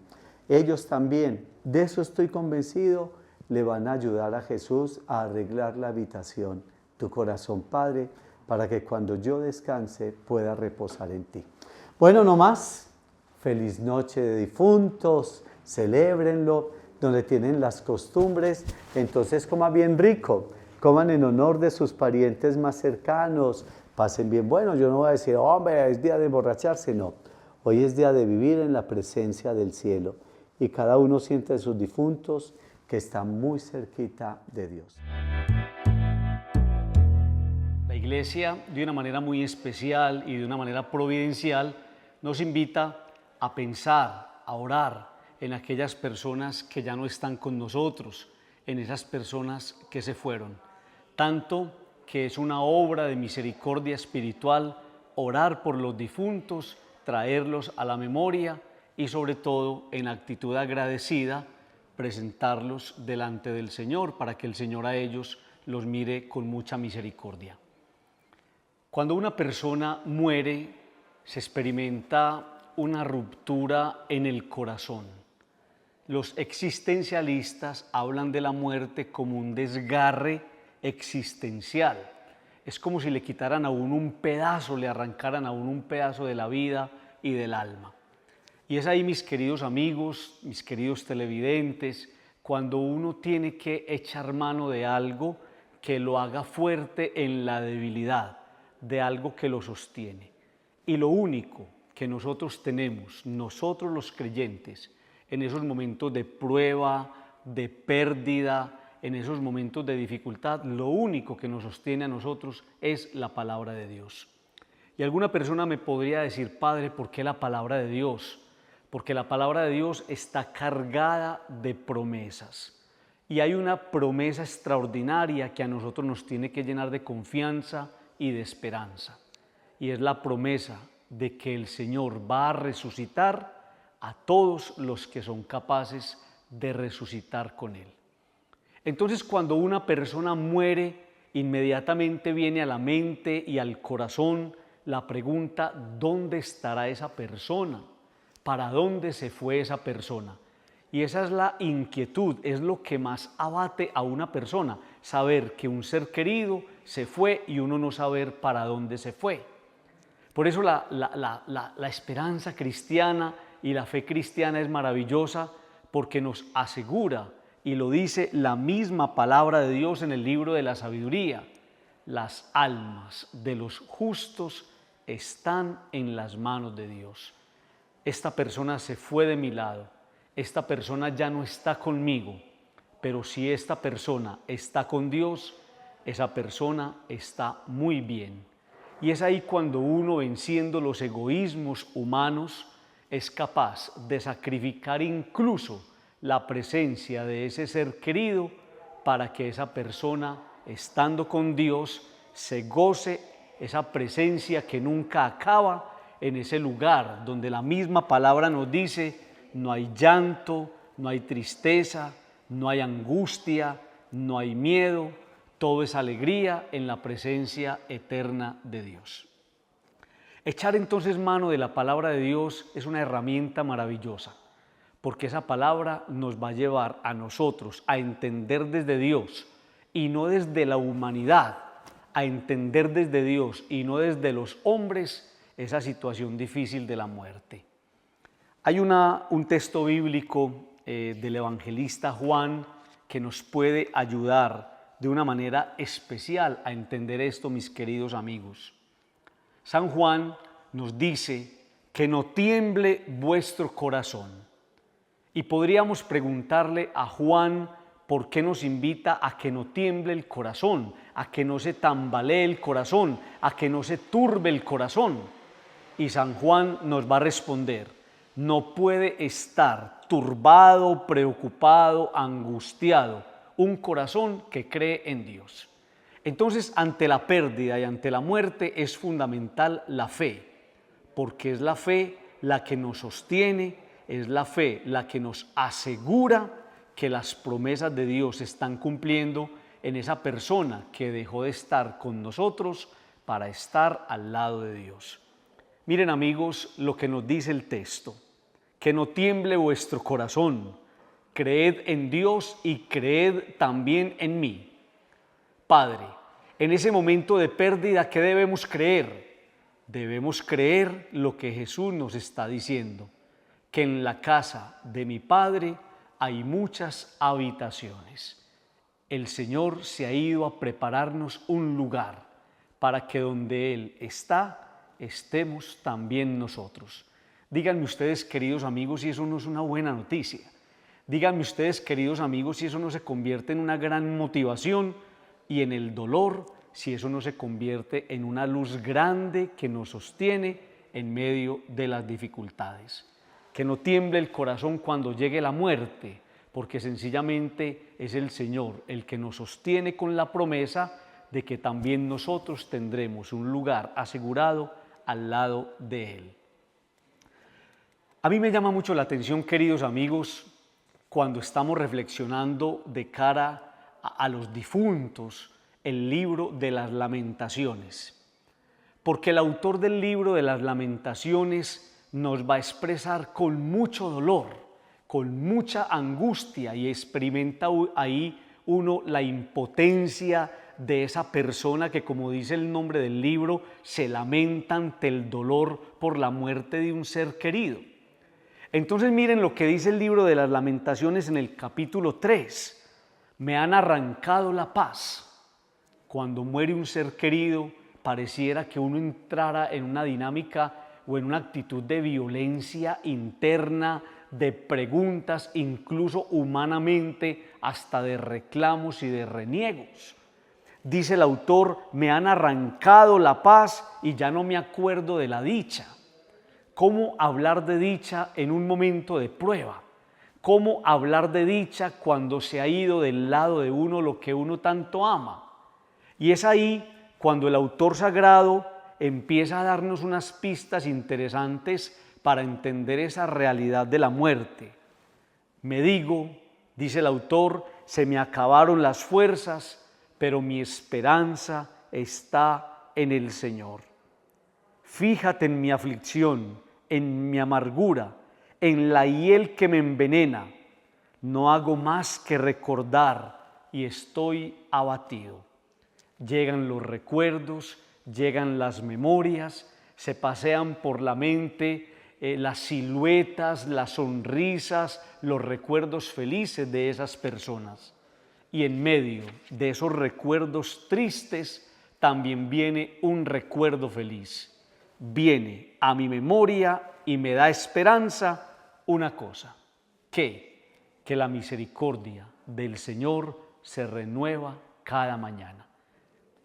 Ellos también, de eso estoy convencido, le van a ayudar a Jesús a arreglar la habitación, tu corazón, Padre, para que cuando yo descanse pueda reposar en ti. Bueno, no más. feliz noche de difuntos, celébrenlo, donde tienen las costumbres, entonces coman bien rico, coman en honor de sus parientes más cercanos, pasen bien. Bueno, yo no voy a decir, hombre, es día de emborracharse, no. Hoy es día de vivir en la presencia del cielo y cada uno siente a sus difuntos que están muy cerquita de Dios. La Iglesia, de una manera muy especial y de una manera providencial, nos invita a pensar, a orar en aquellas personas que ya no están con nosotros, en esas personas que se fueron. Tanto que es una obra de misericordia espiritual orar por los difuntos, traerlos a la memoria y sobre todo en actitud agradecida presentarlos delante del Señor para que el Señor a ellos los mire con mucha misericordia. Cuando una persona muere, se experimenta una ruptura en el corazón. Los existencialistas hablan de la muerte como un desgarre existencial. Es como si le quitaran a uno un pedazo, le arrancaran a uno un pedazo de la vida y del alma. Y es ahí, mis queridos amigos, mis queridos televidentes, cuando uno tiene que echar mano de algo que lo haga fuerte en la debilidad, de algo que lo sostiene. Y lo único que nosotros tenemos, nosotros los creyentes, en esos momentos de prueba, de pérdida, en esos momentos de dificultad, lo único que nos sostiene a nosotros es la palabra de Dios. Y alguna persona me podría decir, Padre, ¿por qué la palabra de Dios? Porque la palabra de Dios está cargada de promesas. Y hay una promesa extraordinaria que a nosotros nos tiene que llenar de confianza y de esperanza. Y es la promesa de que el Señor va a resucitar a todos los que son capaces de resucitar con Él. Entonces, cuando una persona muere, inmediatamente viene a la mente y al corazón la pregunta, ¿dónde estará esa persona? ¿Para dónde se fue esa persona? Y esa es la inquietud, es lo que más abate a una persona, saber que un ser querido se fue y uno no saber para dónde se fue. Por eso la esperanza cristiana y la fe cristiana es maravillosa porque nos asegura, y lo dice la misma palabra de Dios en el libro de la sabiduría, las almas de los justos están en las manos de Dios. Esta persona se fue de mi lado, esta persona ya no está conmigo, pero si esta persona está con Dios, esa persona está muy bien. Y es ahí cuando uno, venciendo los egoísmos humanos, es capaz de sacrificar incluso la presencia de ese ser querido para que esa persona, estando con Dios, se goce esa presencia que nunca acaba en ese lugar donde la misma palabra nos dice no hay llanto, no hay tristeza, no hay angustia, no hay miedo, todo es alegría en la presencia eterna de Dios. Echar entonces mano de la palabra de Dios es una herramienta maravillosa, porque esa palabra nos va a llevar a nosotros a entender desde Dios y no desde la humanidad, a entender desde Dios y no desde los hombres esa situación difícil de la muerte. Hay un texto bíblico del evangelista Juan que nos puede ayudar de una manera especial a entender esto, mis queridos amigos. San Juan nos dice que no tiemble vuestro corazón. Y podríamos preguntarle a Juan por qué nos invita a que no tiemble el corazón, a que no se tambalee el corazón, a que no se turbe el corazón. Y San Juan nos va a responder, no puede estar turbado, preocupado, angustiado un corazón que cree en Dios. Entonces, ante la pérdida y ante la muerte es fundamental la fe, porque es la fe la que nos sostiene, es la fe la que nos asegura que las promesas de Dios se están cumpliendo en esa persona que dejó de estar con nosotros para estar al lado de Dios. Miren, amigos, lo que nos dice el texto, que no tiemble vuestro corazón, creed en Dios y creed también en mí. Padre, en ese momento de pérdida, ¿qué debemos creer? Debemos creer lo que Jesús nos está diciendo. que en la casa de mi Padre hay muchas habitaciones. El Señor se ha ido a prepararnos un lugar para que donde Él está, estemos también nosotros. Díganme ustedes, queridos amigos, si eso no es una buena noticia. Díganme ustedes, queridos amigos, si eso no se convierte en una gran motivación y en el dolor, si eso no se convierte en una luz grande que nos sostiene en medio de las dificultades. Que no tiemble el corazón cuando llegue la muerte, porque sencillamente es el Señor el que nos sostiene con la promesa de que también nosotros tendremos un lugar asegurado al lado de Él. A mí me llama mucho la atención, queridos amigos, cuando estamos reflexionando de cara a los difuntos, el libro de las Lamentaciones. Porque el autor del libro de las Lamentaciones nos va a expresar con mucho dolor, con mucha angustia, y experimenta ahí uno la impotencia de esa persona que, como dice el nombre del libro, se lamenta ante el dolor por la muerte de un ser querido. Entonces miren lo que dice el libro de las Lamentaciones en el capítulo 3. Me han arrancado la paz. Cuando muere un ser querido, pareciera que uno entrara en una dinámica o en una actitud de violencia interna, de preguntas, incluso humanamente, hasta de reclamos y de reniegos. Dice el autor, me han arrancado la paz y ya no me acuerdo de la dicha. ¿Cómo hablar de dicha en un momento de prueba? ¿Cómo hablar de dicha cuando se ha ido del lado de uno lo que uno tanto ama? Y es ahí cuando el autor sagrado empieza a darnos unas pistas interesantes para entender esa realidad de la muerte. Me digo, dice el autor, se me acabaron las fuerzas, pero mi esperanza está en el Señor. Fíjate en mi aflicción, en mi amargura, en la hiel que me envenena. No hago más que recordar y estoy abatido. Llegan los recuerdos, llegan las memorias, se pasean por la mente las siluetas, las sonrisas, los recuerdos felices de esas personas. Y en medio de esos recuerdos tristes también viene un recuerdo feliz. Viene a mi memoria y me da esperanza una cosa, que la misericordia del Señor se renueva cada mañana.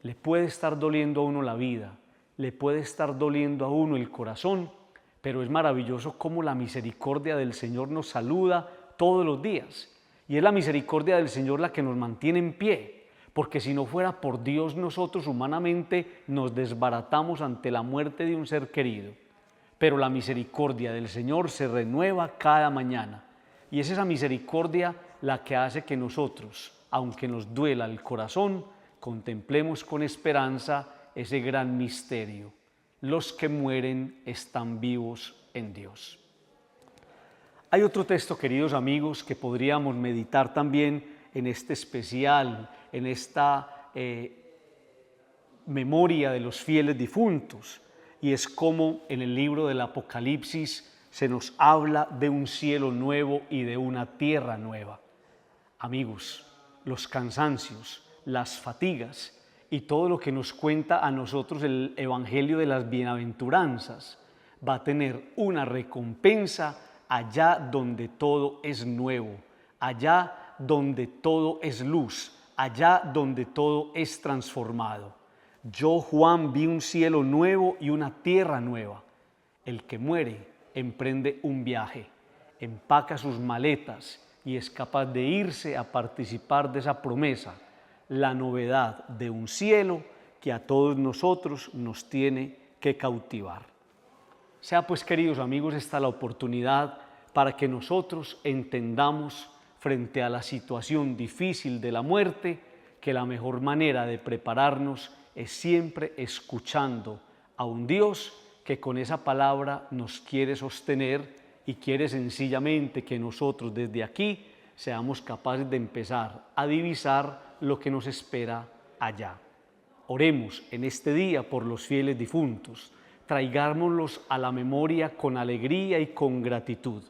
Le puede estar doliendo a uno la vida, le puede estar doliendo a uno el corazón, pero es maravilloso cómo la misericordia del Señor nos saluda todos los días. Y es la misericordia del Señor la que nos mantiene en pie, porque si no fuera por Dios, nosotros humanamente nos desbaratamos ante la muerte de un ser querido. Pero la misericordia del Señor se renueva cada mañana. Y es esa misericordia la que hace que nosotros, aunque nos duela el corazón, contemplemos con esperanza ese gran misterio. Los que mueren están vivos en Dios. Hay otro texto, queridos amigos, que podríamos meditar también en este especial, en esta memoria de los fieles difuntos, y es como en el libro del Apocalipsis se nos habla de un cielo nuevo y de una tierra nueva. Amigos, los cansancios, las fatigas y todo lo que nos cuenta a nosotros el Evangelio de las Bienaventuranzas va a tener una recompensa allá donde todo es nuevo, allá donde todo es luz, allá donde todo es transformado. Yo, Juan, vi un cielo nuevo y una tierra nueva. El que muere emprende un viaje, empaca sus maletas y es capaz de irse a participar de esa promesa, la novedad de un cielo que a todos nosotros nos tiene que cautivar. Sea pues, queridos amigos, esta la oportunidad para que nosotros entendamos frente a la situación difícil de la muerte que la mejor manera de prepararnos es siempre escuchando a un Dios que con esa palabra nos quiere sostener y quiere sencillamente que nosotros desde aquí seamos capaces de empezar a divisar lo que nos espera allá. Oremos en este día por los fieles difuntos, traigámoslos a la memoria con alegría y con gratitud.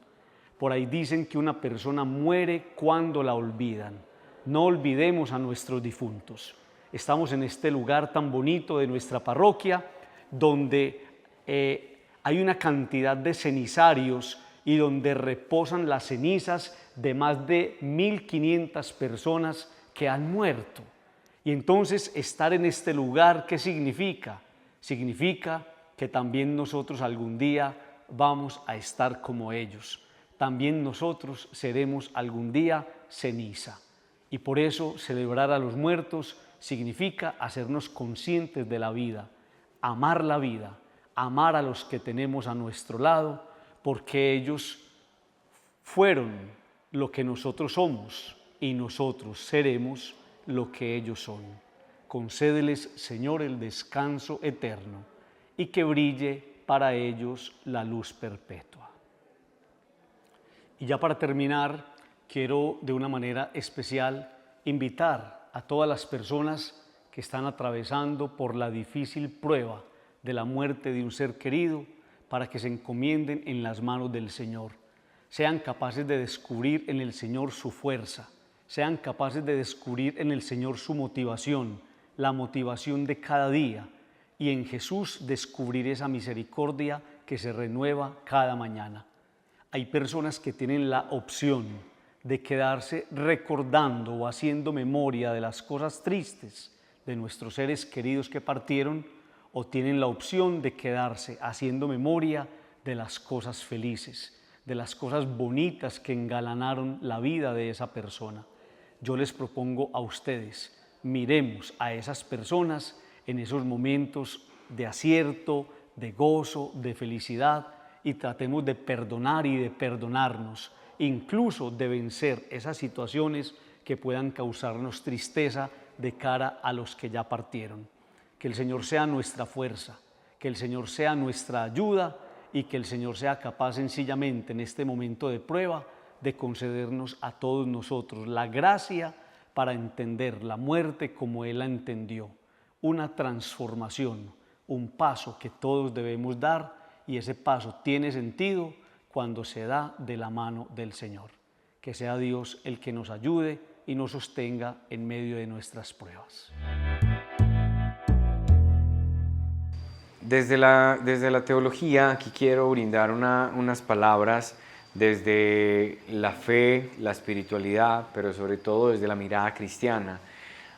Por ahí dicen que una persona muere cuando la olvidan. No olvidemos a nuestros difuntos. Estamos en este lugar tan bonito de nuestra parroquia, donde hay una cantidad de cenizarios y donde reposan las cenizas de más de 1.500 personas que han muerto. Y entonces estar en este lugar, ¿qué significa? Significa que también nosotros algún día vamos a estar como ellos. También nosotros seremos algún día ceniza. Y por eso celebrar a los muertos significa hacernos conscientes de la vida, amar la vida, amar a los que tenemos a nuestro lado, porque ellos fueron lo que nosotros somos y nosotros seremos lo que ellos son. Concédeles, Señor, el descanso eterno y que brille para ellos la luz perpetua. Y ya para terminar, quiero de una manera especial invitar a todas las personas que están atravesando por la difícil prueba de la muerte de un ser querido para que se encomienden en las manos del Señor. Sean capaces de descubrir en el Señor su fuerza, sean capaces de descubrir en el Señor su motivación, la motivación de cada día, y en Jesús descubrir esa misericordia que se renueva cada mañana. Hay personas que tienen la opción de quedarse recordando o haciendo memoria de las cosas tristes de nuestros seres queridos que partieron, o tienen la opción de quedarse haciendo memoria de las cosas felices, de las cosas bonitas que engalanaron la vida de esa persona. Yo les propongo a ustedes, miremos a esas personas en esos momentos de acierto, de gozo, de felicidad, y tratemos de perdonar y de perdonarnos, incluso de vencer esas situaciones que puedan causarnos tristeza de cara a los que ya partieron. Que el Señor sea nuestra fuerza, que el Señor sea nuestra ayuda y que el Señor sea capaz sencillamente en este momento de prueba de concedernos a todos nosotros la gracia para entender la muerte como Él la entendió, una transformación, un paso que todos debemos dar, y ese paso tiene sentido cuando se da de la mano del Señor. Que sea Dios el que nos ayude y nos sostenga en medio de nuestras pruebas. Desde la teología, aquí quiero brindar unas palabras desde la fe, la espiritualidad, pero sobre todo desde la mirada cristiana.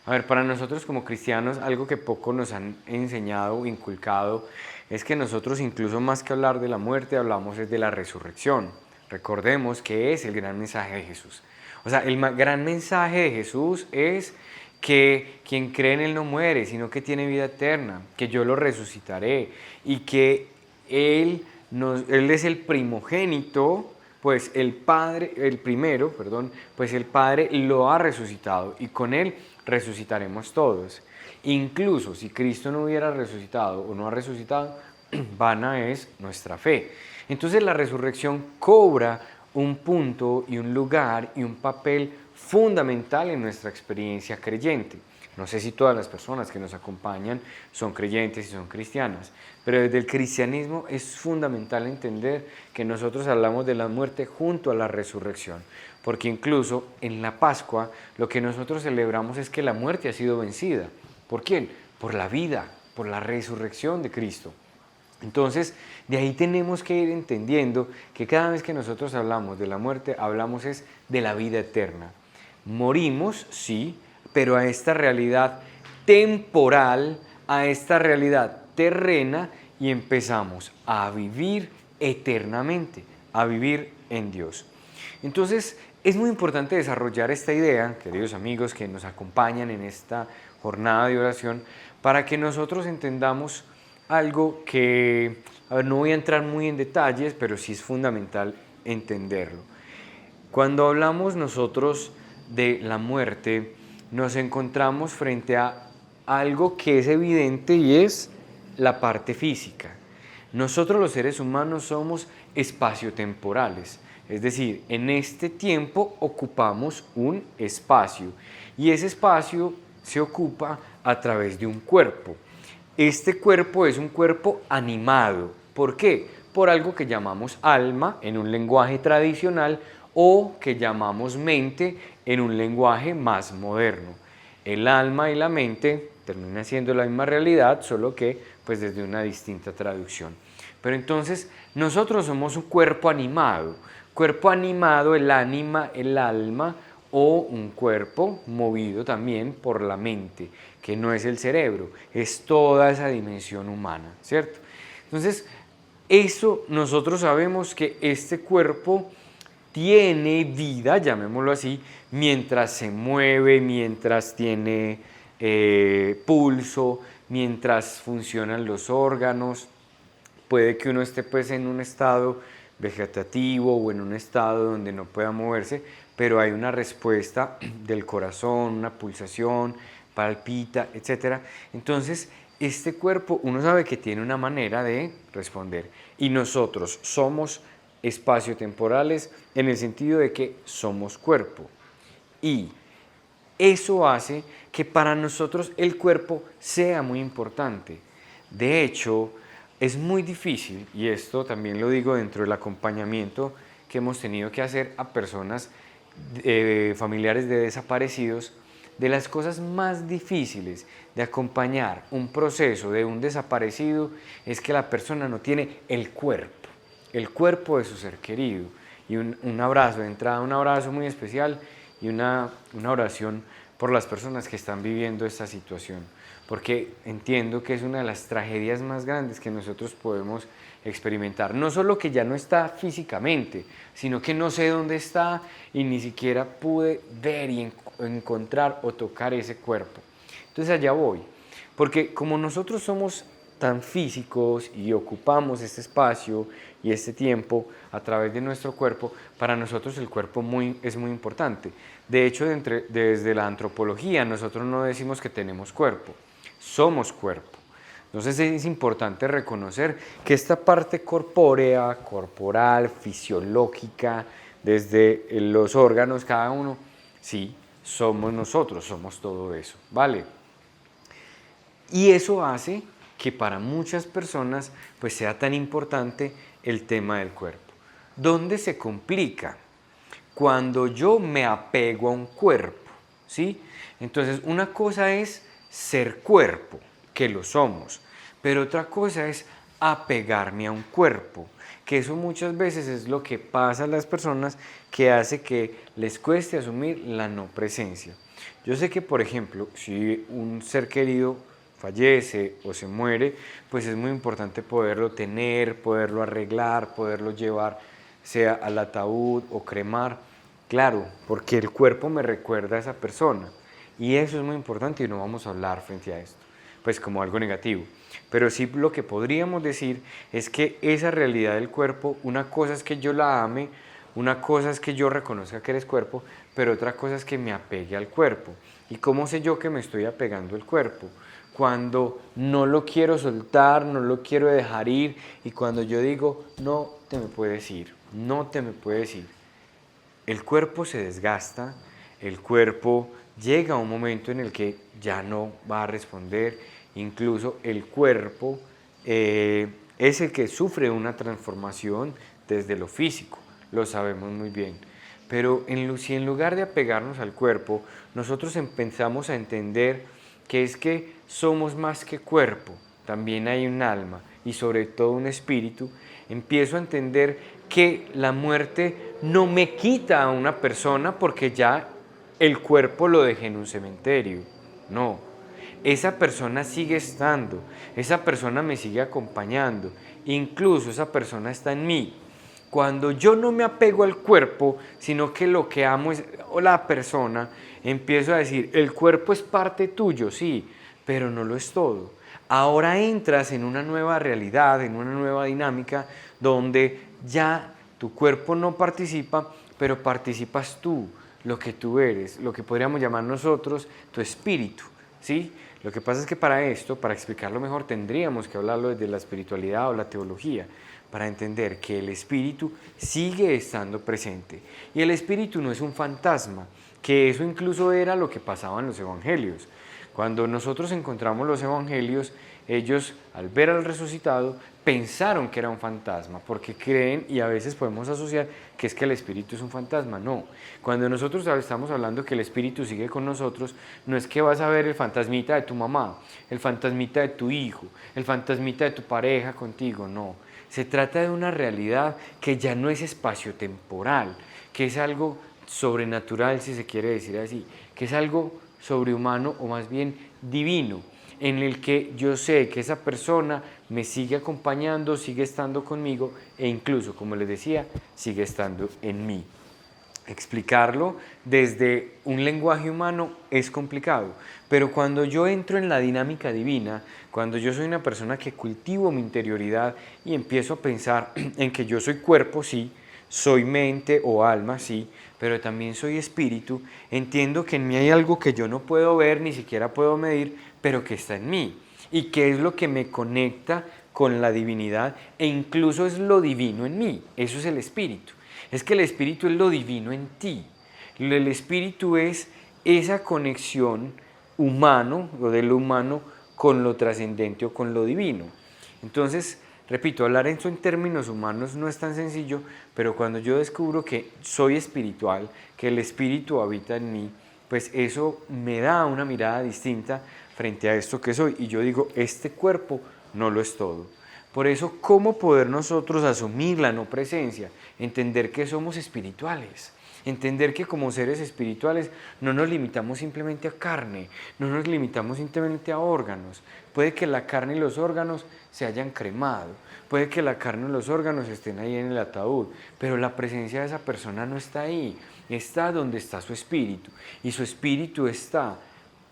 A ver, para nosotros como cristianos, algo que poco nos han enseñado o inculcado es que nosotros, incluso más que hablar de la muerte, hablamos de la resurrección. Recordemos que es el gran mensaje de Jesús. O sea, el gran mensaje de Jesús es que quien cree en Él no muere, sino que tiene vida eterna, que yo lo resucitaré y que Él es el primogénito, pues el Padre lo ha resucitado y con Él resucitaremos todos. Incluso si Cristo no hubiera resucitado o no ha resucitado, vana es nuestra fe. Entonces la resurrección cobra un punto y un lugar y un papel fundamental en nuestra experiencia creyente. No sé si todas las personas que nos acompañan son creyentes y son cristianas, pero desde el cristianismo es fundamental entender que nosotros hablamos de la muerte junto a la resurrección, porque incluso en la Pascua lo que nosotros celebramos es que la muerte ha sido vencida. ¿Por quién? Por la vida, por la resurrección de Cristo. Entonces, de ahí tenemos que ir entendiendo que cada vez que nosotros hablamos de la muerte, hablamos es de la vida eterna. Morimos, sí, pero a esta realidad temporal, a esta realidad terrena, y empezamos a vivir eternamente, a vivir en Dios. Entonces, es muy importante desarrollar esta idea, queridos amigos que nos acompañan en esta jornada de oración, para que nosotros entendamos algo que, no voy a entrar muy en detalles, pero sí es fundamental entenderlo. Cuando hablamos nosotros de la muerte, nos encontramos frente a algo que es evidente y es la parte física. Nosotros los seres humanos somos espaciotemporales, es decir, en este tiempo ocupamos un espacio y ese espacio se ocupa a través de un cuerpo. Este cuerpo es un cuerpo animado. ¿Por qué? por algo que llamamos alma en un lenguaje tradicional o que llamamos mente en un lenguaje más moderno. El alma y la mente terminan siendo la misma realidad, solo que pues desde una distinta traducción. Pero entonces nosotros somos un cuerpo animado, el ánima, el alma, o un cuerpo movido también por la mente, que no es el cerebro, es toda esa dimensión humana, ¿cierto? Entonces, eso nosotros sabemos que este cuerpo tiene vida, llamémoslo así, mientras se mueve, mientras tiene pulso, mientras funcionan los órganos. Puede que uno esté pues en un estado vegetativo o en un estado donde no pueda moverse, pero hay una respuesta del corazón, una pulsación, palpita, etc. Entonces, este cuerpo, uno sabe que tiene una manera de responder. Y nosotros somos espaciotemporales en el sentido de que somos cuerpo. Y eso hace que para nosotros el cuerpo sea muy importante. De hecho, es muy difícil, y esto también lo digo dentro del acompañamiento que hemos tenido que hacer a personas familiares de desaparecidos, de las cosas más difíciles de acompañar un proceso de un desaparecido es que la persona no tiene el cuerpo de su ser querido. Y un abrazo de entrada, un abrazo muy especial y una oración por las personas que están viviendo esta situación, porque entiendo que es una de las tragedias más grandes que nosotros podemos experimentar. No solo que ya no está físicamente, sino que no sé dónde está y ni siquiera pude ver y encontrar o tocar ese cuerpo. Entonces allá voy, porque como nosotros somos tan físicos y ocupamos este espacio y este tiempo a través de nuestro cuerpo, para nosotros el cuerpo es muy importante. De hecho, desde la antropología nosotros no decimos que tenemos cuerpo, somos cuerpo. Entonces es importante reconocer que esta parte corpórea, corporal, fisiológica, desde los órganos, cada uno, sí, somos nosotros, somos todo eso, ¿vale? Y eso hace que para muchas personas pues sea tan importante el tema del cuerpo. ¿Dónde se complica? Cuando yo me apego a un cuerpo, ¿sí? Entonces una cosa es ser cuerpo, que lo somos, pero otra cosa es apegarme a un cuerpo, que eso muchas veces es lo que pasa a las personas que hace que les cueste asumir la no presencia. Yo sé que, por ejemplo, si un ser querido fallece o se muere, pues es muy importante poderlo tener, poderlo arreglar, poderlo llevar, sea al ataúd o cremar, claro, porque el cuerpo me recuerda a esa persona y eso es muy importante y no vamos a hablar frente a esto, pues como algo negativo. Pero sí lo que podríamos decir es que esa realidad del cuerpo, una cosa es que yo la ame, una cosa es que yo reconozca que eres cuerpo, pero otra cosa es que me apegue al cuerpo. ¿Y cómo sé yo que me estoy apegando al cuerpo? Cuando no lo quiero soltar, no lo quiero dejar ir y cuando yo digo, no te me puedes ir, no te me puedes ir. El cuerpo se desgasta, el cuerpo llega a un momento en el que ya no va a responder, incluso el cuerpo es el que sufre una transformación desde lo físico, lo sabemos muy bien. Pero si en lugar de apegarnos al cuerpo, nosotros empezamos a entender que es que somos más que cuerpo, también hay un alma y sobre todo un espíritu, empiezo a entender que la muerte no me quita a una persona porque ya el cuerpo lo dejé en un cementerio, no. Esa persona sigue estando, esa persona me sigue acompañando, incluso esa persona está en mí. Cuando yo no me apego al cuerpo, sino que lo que amo es la persona, empiezo a decir, el cuerpo es parte tuyo, sí, pero no lo es todo. Ahora entras en una nueva realidad, en una nueva dinámica, donde ya tu cuerpo no participa, pero participas tú, lo que tú eres, lo que podríamos llamar nosotros tu espíritu, ¿sí? Lo que pasa es que para esto, para explicarlo mejor, tendríamos que hablarlo desde la espiritualidad o la teología, para entender que el espíritu sigue estando presente. Y el espíritu no es un fantasma, que eso incluso era lo que pasaba en los evangelios. Cuando nosotros encontramos los evangelios, ellos al ver al resucitado pensaron que era un fantasma, porque creen y a veces podemos asociar que es que el espíritu es un fantasma. No, cuando nosotros estamos hablando que el espíritu sigue con nosotros, no es que vas a ver el fantasmita de tu mamá, el fantasmita de tu hijo, el fantasmita de tu pareja contigo, no. Se trata de una realidad que ya no es espaciotemporal, que es algo sobrenatural, si se quiere decir así, que es algo sobrehumano o más bien divino, en el que yo sé que esa persona me sigue acompañando, sigue estando conmigo e incluso, como les decía, sigue estando en mí. Explicarlo desde un lenguaje humano es complicado, pero cuando yo entro en la dinámica divina, cuando yo soy una persona que cultivo mi interioridad y empiezo a pensar en que yo soy cuerpo, sí, soy mente o alma, sí, pero también soy espíritu, entiendo que en mí hay algo que yo no puedo ver, ni siquiera puedo medir, pero que está en mí y que es lo que me conecta con la divinidad e incluso es lo divino en mí. Eso es el espíritu. Es que el espíritu es lo divino en ti. El espíritu es esa conexión humano o de lo humano con lo trascendente o con lo divino. Entonces, repito, hablar eso en términos humanos no es tan sencillo, pero cuando yo descubro que soy espiritual, que el espíritu habita en mí, pues eso me da una mirada distinta frente a esto que soy. Y yo digo, este cuerpo no lo es todo. Por eso, ¿cómo poder nosotros asumir la no presencia? Entender que somos espirituales. Entender que como seres espirituales no nos limitamos simplemente a carne, no nos limitamos simplemente a órganos. Puede que la carne y los órganos se hayan cremado, puede que la carne y los órganos estén ahí en el ataúd, pero la presencia de esa persona no está ahí, está donde está su espíritu. Y su espíritu está,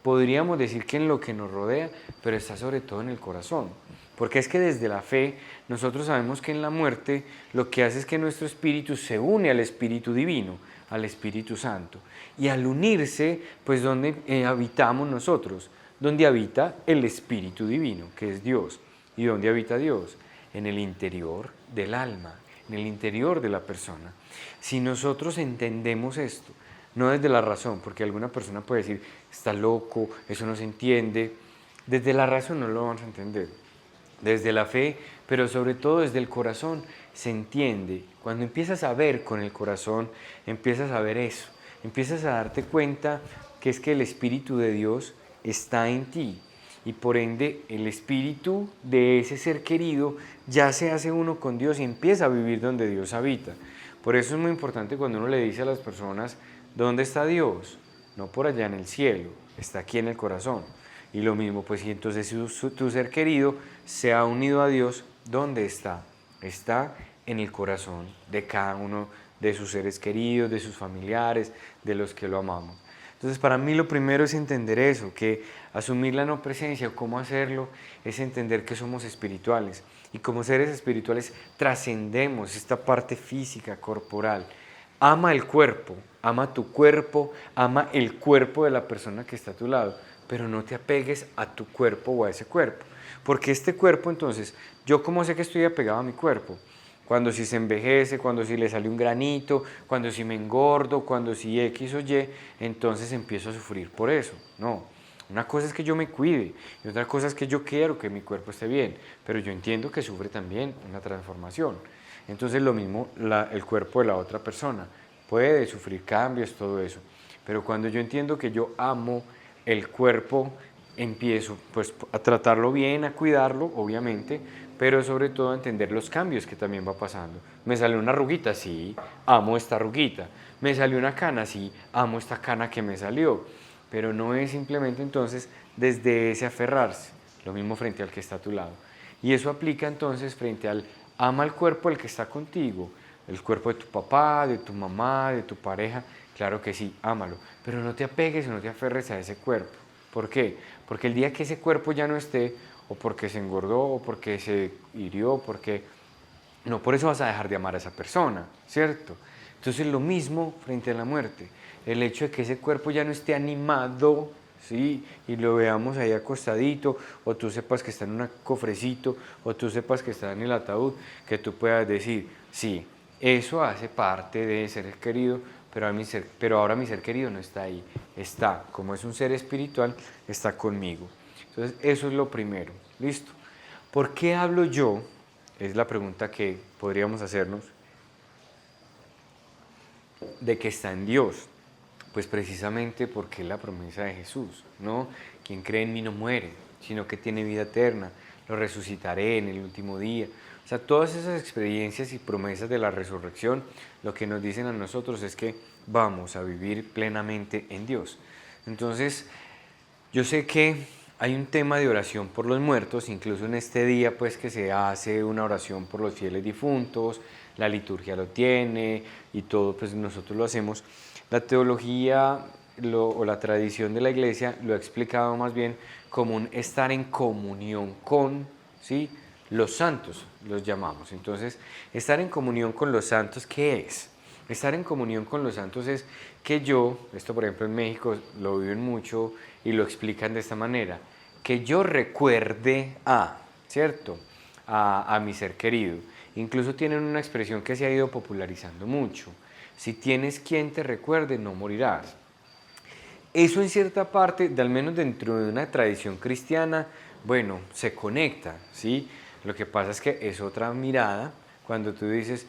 podríamos decir que en lo que nos rodea, pero está sobre todo en el corazón. Porque es que desde la fe nosotros sabemos que en la muerte lo que hace es que nuestro espíritu se une al Espíritu Divino, al Espíritu Santo. Y al unirse, pues donde habitamos nosotros, donde habita el Espíritu Divino, que es Dios. ¿Y dónde habita Dios? En el interior del alma, en el interior de la persona. Si nosotros entendemos esto, no desde la razón, porque alguna persona puede decir, está loco, eso no se entiende, desde la razón no lo vamos a entender. Desde la fe, pero sobre todo desde el corazón, se entiende. Cuando empiezas a ver con el corazón, empiezas a ver eso, empiezas a darte cuenta que es que el Espíritu de Dios está en ti y por ende el espíritu de ese ser querido ya se hace uno con Dios y empieza a vivir donde Dios habita. Por eso es muy importante cuando uno le dice a las personas, ¿dónde está Dios? No por allá en el cielo, está aquí en el corazón. Y lo mismo, pues si entonces tu ser querido se ha unido a Dios, ¿dónde está? Está en el corazón de cada uno de sus seres queridos, de sus familiares, de los que lo amamos. Entonces para mí lo primero es entender eso, que asumir la no presencia o cómo hacerlo es entender que somos espirituales y como seres espirituales trascendemos esta parte física, corporal. Ama el cuerpo, ama tu cuerpo, ama el cuerpo de la persona que está a tu lado, pero no te apegues a tu cuerpo o a ese cuerpo, porque este cuerpo entonces, yo cómo sé que estoy apegado a mi cuerpo, cuando si se envejece, cuando si le sale un granito, cuando si me engordo, cuando si X o Y, entonces empiezo a sufrir por eso. No, una cosa es que yo me cuide y otra cosa es que yo quiero que mi cuerpo esté bien, pero yo entiendo que sufre también una transformación. Entonces lo mismo el cuerpo de la otra persona, puede sufrir cambios, todo eso, pero cuando yo entiendo que yo amo el cuerpo, empiezo pues a tratarlo bien, a cuidarlo, obviamente, pero sobre todo a entender los cambios que también va pasando. Me salió una arruguita, sí, amo esta arruguita. Me salió una cana, sí, amo esta cana que me salió. Pero no es simplemente entonces desde ese aferrarse, lo mismo frente al que está a tu lado. Y eso aplica entonces frente al ama el cuerpo del que está contigo, el cuerpo de tu papá, de tu mamá, de tu pareja, claro que sí, ámalo, pero no te apegues o no te aferres a ese cuerpo. ¿Por qué? Porque el día que ese cuerpo ya no esté, o porque se engordó, o porque se hirió, porque no por eso vas a dejar de amar a esa persona, ¿cierto? Entonces lo mismo frente a la muerte, el hecho de que ese cuerpo ya no esté animado, ¿sí? Y lo veamos ahí acostadito, o tú sepas que está en un cofrecito, o tú sepas que está en el ataúd, que tú puedas decir, sí, eso hace parte de ser querido, pero ahora mi ser querido no está ahí, está, como es un ser espiritual, está conmigo. Entonces eso es lo primero. Listo. ¿Por qué hablo yo? Es la pregunta que podríamos hacernos. De que está en Dios. Pues precisamente porque es la promesa de Jesús, ¿no? Quien cree en mí no muere, sino que tiene vida eterna. Lo resucitaré en el último día. O sea, todas esas experiencias y promesas de la resurrección, lo que nos dicen a nosotros es que vamos a vivir plenamente en Dios. Entonces, yo sé que hay un tema de oración por los muertos, incluso en este día pues que se hace una oración por los fieles difuntos, la liturgia lo tiene y todo pues nosotros lo hacemos. La teología o la tradición de la iglesia lo ha explicado más bien como un estar en comunión con, ¿sí?, los santos, los llamamos. Entonces, estar en comunión con los santos, ¿qué es? Estar en comunión con los santos es que yo, esto por ejemplo en México lo viven mucho y lo explican de esta manera, que yo recuerde ¿cierto? A mi ser querido. Incluso tienen una expresión que se ha ido popularizando mucho. Si tienes quien te recuerde, no morirás. Eso en cierta parte, al menos dentro de una tradición cristiana, bueno, se conecta, ¿sí? Lo que pasa es que es otra mirada cuando tú dices,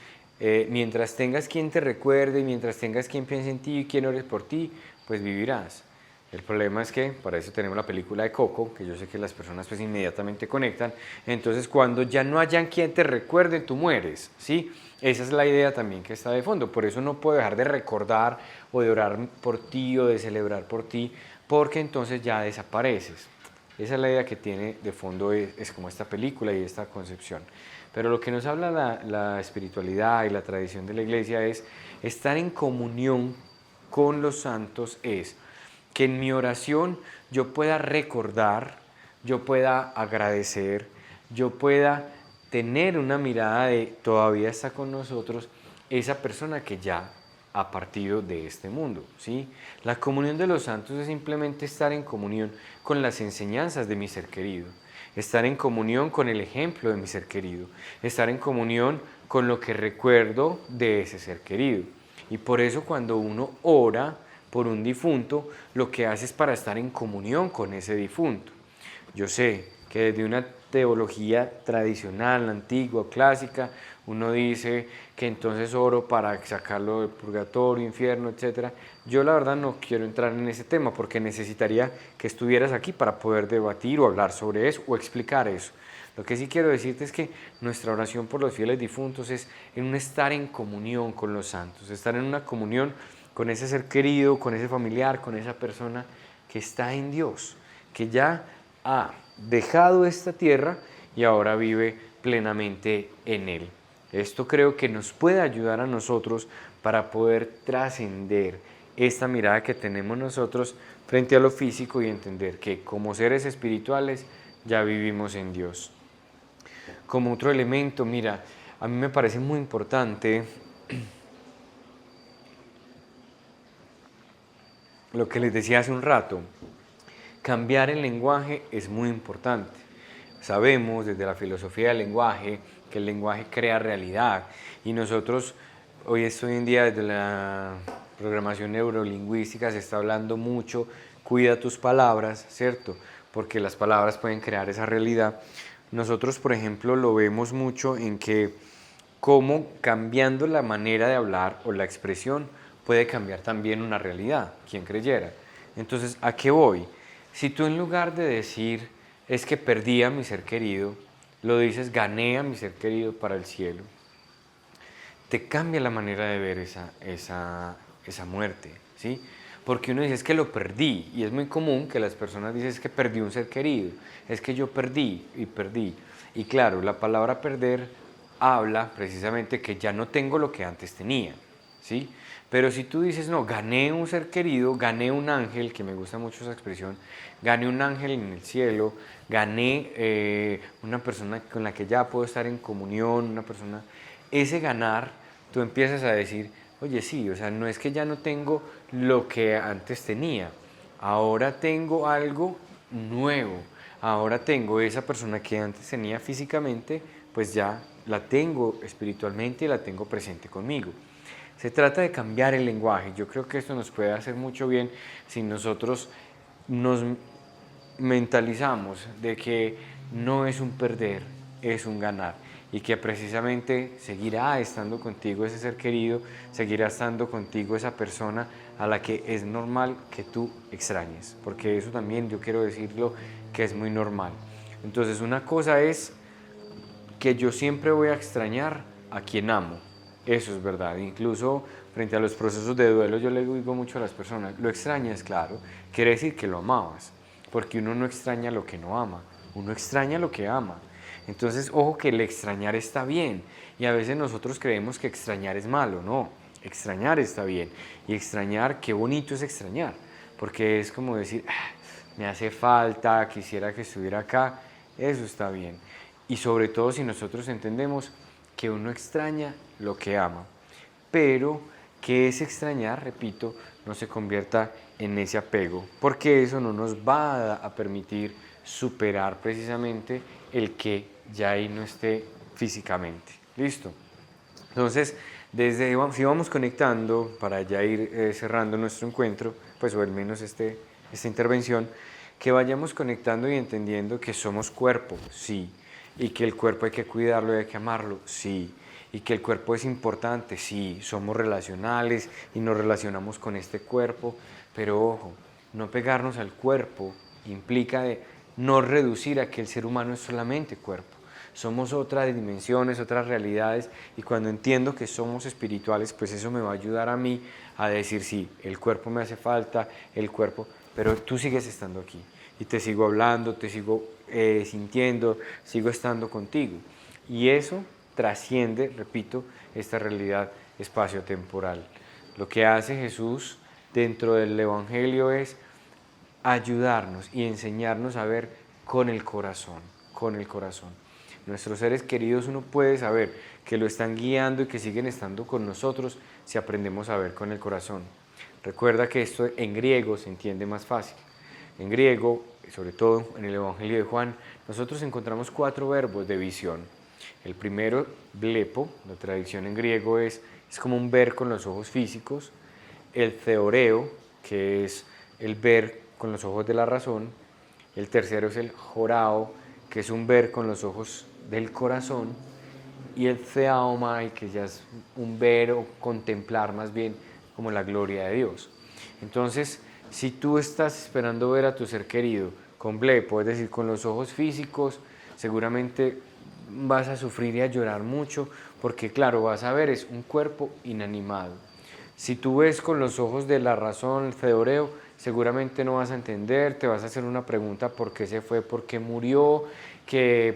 mientras tengas quien te recuerde, mientras tengas quien piense en ti y quien ore por ti, pues vivirás. El problema es que para eso tenemos la película de Coco, que yo sé que las personas pues inmediatamente conectan. Entonces cuando ya no hayan quien te recuerde, tú mueres, ¿sí? Esa es la idea también que está de fondo. Por eso no puedo dejar de recordar o de orar por ti o de celebrar por ti, porque entonces ya desapareces. Esa es la idea que tiene de fondo, es como esta película y esta concepción. Pero lo que nos habla la espiritualidad y la tradición de la iglesia es estar en comunión con los santos, es que en mi oración yo pueda recordar, yo pueda agradecer, yo pueda tener una mirada de todavía está con nosotros esa persona que ya ha partido de este mundo, ¿sí? La comunión de los santos es simplemente estar en comunión con las enseñanzas de mi ser querido, estar en comunión con el ejemplo de mi ser querido, estar en comunión con lo que recuerdo de ese ser querido. Y por eso cuando uno ora por un difunto, lo que hace es para estar en comunión con ese difunto. Yo sé que desde una teología tradicional, antigua, clásica, uno dice que entonces oro para sacarlo del purgatorio, infierno, etc. Yo la verdad no quiero entrar en ese tema porque necesitaría que estuvieras aquí para poder debatir o hablar sobre eso o explicar eso. Lo que sí quiero decirte es que nuestra oración por los fieles difuntos es en un estar en comunión con los santos, estar en una comunión con ese ser querido, con ese familiar, con esa persona que está en Dios, que ya ha dejado esta tierra y ahora vive plenamente en Él. Esto creo que nos puede ayudar a nosotros para poder trascender esta mirada que tenemos nosotros frente a lo físico y entender que como seres espirituales ya vivimos en Dios. Como otro elemento, mira, a mí me parece muy importante lo que les decía hace un rato, cambiar el lenguaje es muy importante. Sabemos desde la filosofía del lenguaje que el lenguaje crea realidad y nosotros hoy en día desde la programación neurolingüística se está hablando mucho, cuida tus palabras, ¿cierto? Porque las palabras pueden crear esa realidad. Nosotros, por ejemplo, lo vemos mucho en que cómo cambiando la manera de hablar o la expresión puede cambiar también una realidad, quien creyera. Entonces, ¿a qué voy? Si tú en lugar de decir, es que perdí a mi ser querido, lo dices, gané a mi ser querido para el cielo, te cambia la manera de ver esa muerte, ¿sí? Porque uno dice, es que lo perdí, y es muy común que las personas dicen, es que perdí un ser querido, es que yo perdí y perdí. Y claro, la palabra perder habla precisamente que ya no tengo lo que antes tenía, ¿sí? Pero si tú dices, no, gané un ser querido, gané un ángel, que me gusta mucho esa expresión, gané un ángel en el cielo, gané una persona con la que ya puedo estar en comunión, una persona, ese ganar, tú empiezas a decir, oye, sí, o sea, no es que ya no tengo lo que antes tenía, ahora tengo algo nuevo, ahora tengo esa persona que antes tenía físicamente, pues ya la tengo espiritualmente y la tengo presente conmigo. Se trata de cambiar el lenguaje. Yo creo que esto nos puede hacer mucho bien si nosotros nos mentalizamos de que no es un perder, es un ganar. Y que precisamente seguirá estando contigo ese ser querido, seguirá estando contigo esa persona a la que es normal que tú extrañes. Porque eso también yo quiero decirlo que es muy normal. Entonces una cosa es que yo siempre voy a extrañar a quien amo. Eso es verdad. Incluso frente a los procesos de duelo yo le digo mucho a las personas, lo extrañas, claro, quiere decir que lo amabas, porque uno no extraña lo que no ama, uno extraña lo que ama. Entonces, ojo que el extrañar está bien y a veces nosotros creemos que extrañar es malo, no, extrañar está bien y extrañar, qué bonito es extrañar, porque es como decir, me hace falta, quisiera que estuviera acá, eso está bien. Y sobre todo si nosotros entendemos que uno extraña lo que ama, pero que ese extrañar, repito, no se convierta en ese apego, porque eso no nos va a permitir superar precisamente el que ya ahí no esté físicamente. ¿Listo? Entonces, si vamos conectando para ya ir cerrando nuestro encuentro, pues o al menos esta intervención, que vayamos conectando y entendiendo que somos cuerpo, sí, y que el cuerpo hay que cuidarlo y hay que amarlo, sí, y que el cuerpo es importante, sí, somos relacionales y nos relacionamos con este cuerpo, pero ojo, no pegarnos al cuerpo implica de no reducir a que el ser humano es solamente cuerpo. Somos otras dimensiones, otras realidades, y cuando entiendo que somos espirituales, pues eso me va a ayudar a mí a decir, sí, el cuerpo me hace falta, el cuerpo, pero tú sigues estando aquí, y te sigo hablando, te sigo sintiendo, sigo estando contigo. Y eso trasciende, repito, esta realidad espacio-temporal. Lo que hace Jesús dentro del Evangelio es ayudarnos y enseñarnos a ver con el corazón, con el corazón. Nuestros seres queridos uno puede saber que lo están guiando y que siguen estando con nosotros si aprendemos a ver con el corazón. Recuerda que esto en griego se entiende más fácil. En griego, sobre todo en el Evangelio de Juan, nosotros encontramos 4 verbos de visión. El primero, blepo, la traducción en griego es como un ver con los ojos físicos. El theoreo, que es el ver con los ojos de la razón. El tercero es el jorao, que es un ver con los ojos del corazón. Y el theaomai, que ya es un ver o contemplar más bien como la gloria de Dios. Entonces, si tú estás esperando ver a tu ser querido con blepo, es decir, con los ojos físicos, seguramente vas a sufrir y a llorar mucho, porque claro, vas a ver, es un cuerpo inanimado. Si tú ves con los ojos de la razón, el theoreo, seguramente no vas a entender, te vas a hacer una pregunta por qué se fue, por qué murió,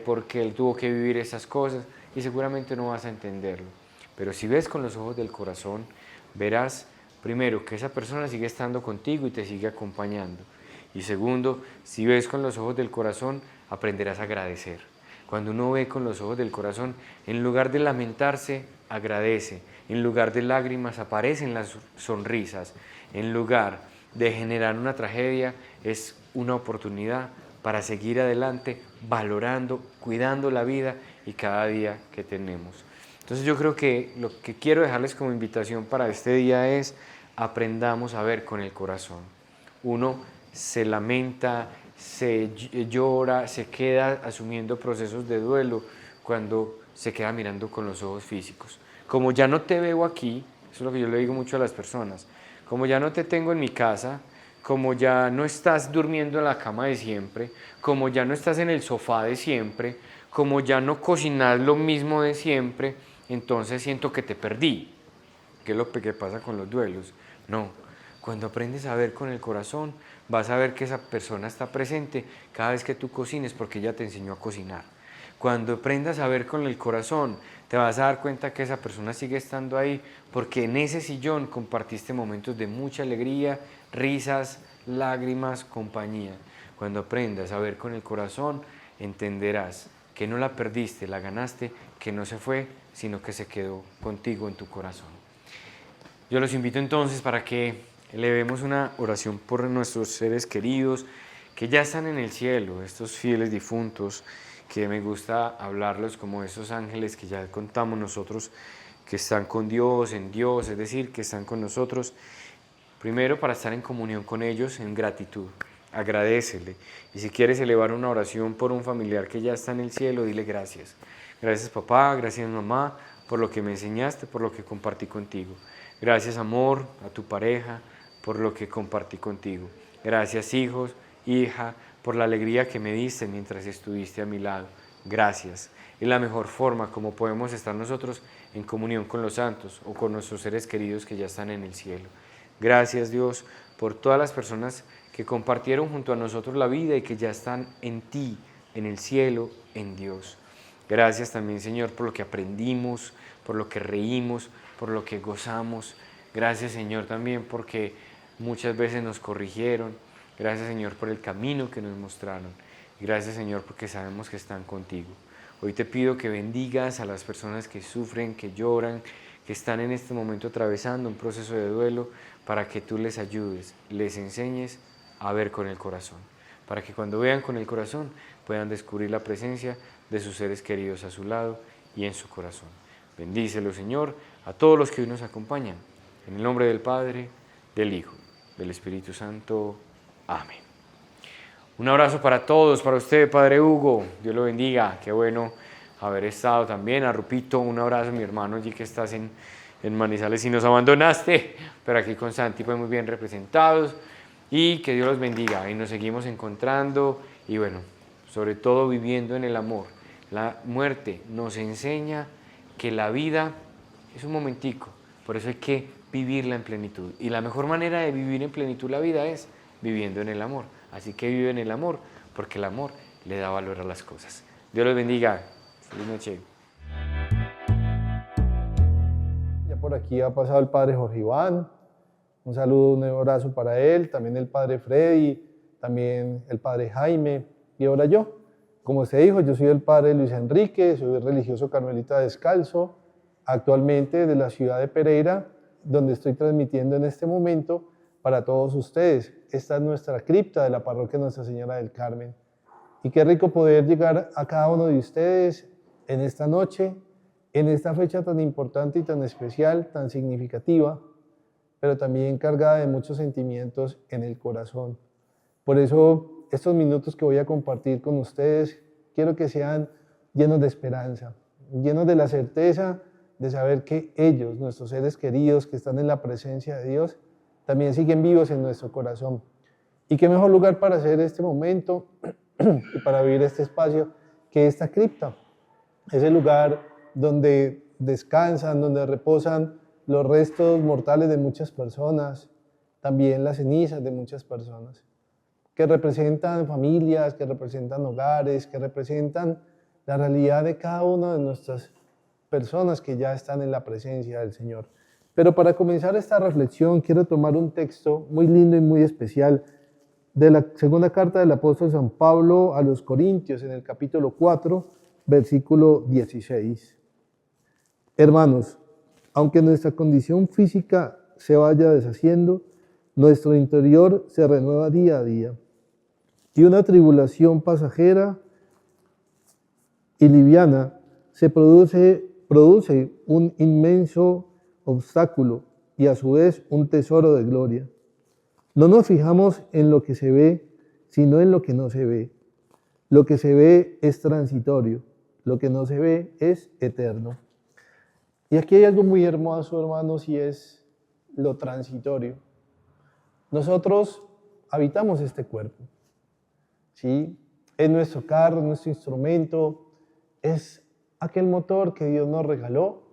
por qué él tuvo que vivir esas cosas, y seguramente no vas a entenderlo. Pero si ves con los ojos del corazón, verás primero que esa persona sigue estando contigo y te sigue acompañando. Y segundo, si ves con los ojos del corazón, aprenderás a agradecer. Cuando uno ve con los ojos del corazón, en lugar de lamentarse, agradece. En lugar de lágrimas, aparecen las sonrisas. En lugar de generar una tragedia, es una oportunidad para seguir adelante, valorando, cuidando la vida y cada día que tenemos. Entonces yo creo que lo que quiero dejarles como invitación para este día es aprendamos a ver con el corazón. Uno se lamenta, se llora, se queda asumiendo procesos de duelo cuando se queda mirando con los ojos físicos. Como ya no te veo aquí, eso es lo que yo le digo mucho a las personas, como ya no te tengo en mi casa, como ya no estás durmiendo en la cama de siempre, como ya no estás en el sofá de siempre, como ya no cocinas lo mismo de siempre, entonces siento que te perdí. ¿Qué es lo que pasa con los duelos? No, cuando aprendes a ver con el corazón, vas a ver que esa persona está presente cada vez que tú cocines porque ella te enseñó a cocinar. Cuando aprendas a ver con el corazón, te vas a dar cuenta que esa persona sigue estando ahí porque en ese sillón compartiste momentos de mucha alegría, risas, lágrimas, compañía. Cuando aprendas a ver con el corazón, entenderás que no la perdiste, la ganaste, que no se fue, sino que se quedó contigo en tu corazón. Yo los invito entonces para que elevemos una oración por nuestros seres queridos que ya están en el cielo, estos fieles difuntos, que me gusta hablarlos como esos ángeles que ya contamos nosotros, que están con Dios, en Dios, es decir, que están con nosotros, primero para estar en comunión con ellos, en gratitud, agradécele. Y si quieres elevar una oración por un familiar que ya está en el cielo, dile gracias. Gracias papá, gracias mamá, por lo que me enseñaste, por lo que compartí contigo. Gracias amor, a tu pareja, por lo que compartí contigo. Gracias hijos, hija, por la alegría que me diste mientras estuviste a mi lado. Gracias. Es la mejor forma como podemos estar nosotros en comunión con los santos o con nuestros seres queridos que ya están en el cielo. Gracias Dios por todas las personas que compartieron junto a nosotros la vida y que ya están en ti, en el cielo, en Dios. Gracias también Señor por lo que aprendimos, por lo que reímos, por lo que gozamos. Gracias Señor también porque muchas veces nos corrigieron. Gracias Señor por el camino que nos mostraron. Gracias Señor porque sabemos que están contigo. Hoy te pido que bendigas a las personas que sufren, que lloran, que están en este momento atravesando un proceso de duelo, para que tú les ayudes, les enseñes a ver con el corazón, para que cuando vean con el corazón puedan descubrir la presencia de sus seres queridos a su lado y en su corazón. Bendícelo, Señor, a todos los que hoy nos acompañan. En el nombre del Padre, del Hijo, del Espíritu Santo. Amén. Un abrazo para todos, para usted, Padre Hugo. Dios lo bendiga. Qué bueno haber estado también. A Rupito, un abrazo, mi hermano, allí que estás en Manizales y nos abandonaste, pero aquí con Santi pues muy bien representados. Y que Dios los bendiga. Y nos seguimos encontrando y bueno, sobre todo viviendo en el amor. La muerte nos enseña que la vida es un momentico, por eso hay que vivirla en plenitud. Y la mejor manera de vivir en plenitud la vida es viviendo en el amor. Así que vive en el amor, porque el amor le da valor a las cosas. Dios los bendiga. Feliz noche. Ya por aquí ha pasado el padre Jorge Iván. Un saludo, un abrazo para él. También el padre Freddy, también el padre Jaime. Y ahora yo. Como usted dijo, yo soy el padre Luis Enrique, soy religioso carmelita descalzo, actualmente de la ciudad de Pereira, donde estoy transmitiendo en este momento para todos ustedes. Esta es nuestra cripta de la parroquia Nuestra Señora del Carmen. Y qué rico poder llegar a cada uno de ustedes en esta noche, en esta fecha tan importante y tan especial, tan significativa, pero también cargada de muchos sentimientos en el corazón. Por eso, estos minutos que voy a compartir con ustedes, quiero que sean llenos de esperanza, llenos de la certeza de saber que ellos, nuestros seres queridos que están en la presencia de Dios, también siguen vivos en nuestro corazón. Y qué mejor lugar para hacer este momento y para vivir este espacio que esta cripta. Es el lugar donde descansan, donde reposan los restos mortales de muchas personas, también las cenizas de muchas personas, que representan familias, que representan hogares, que representan la realidad de cada una de nuestras personas que ya están en la presencia del Señor. Pero para comenzar esta reflexión quiero tomar un texto muy lindo y muy especial de la segunda carta del apóstol San Pablo a los Corintios, en el capítulo 4, versículo 16. Hermanos, aunque nuestra condición física se vaya deshaciendo, nuestro interior se renueva día a día. Y una tribulación pasajera y liviana produce un inmenso obstáculo y a su vez un tesoro de gloria. No nos fijamos en lo que se ve, sino en lo que no se ve. Lo que se ve es transitorio, lo que no se ve es eterno. Y aquí hay algo muy hermoso, hermanos, y es lo transitorio. Nosotros habitamos este cuerpo, ¿sí? Es nuestro carro, nuestro instrumento, es aquel motor que Dios nos regaló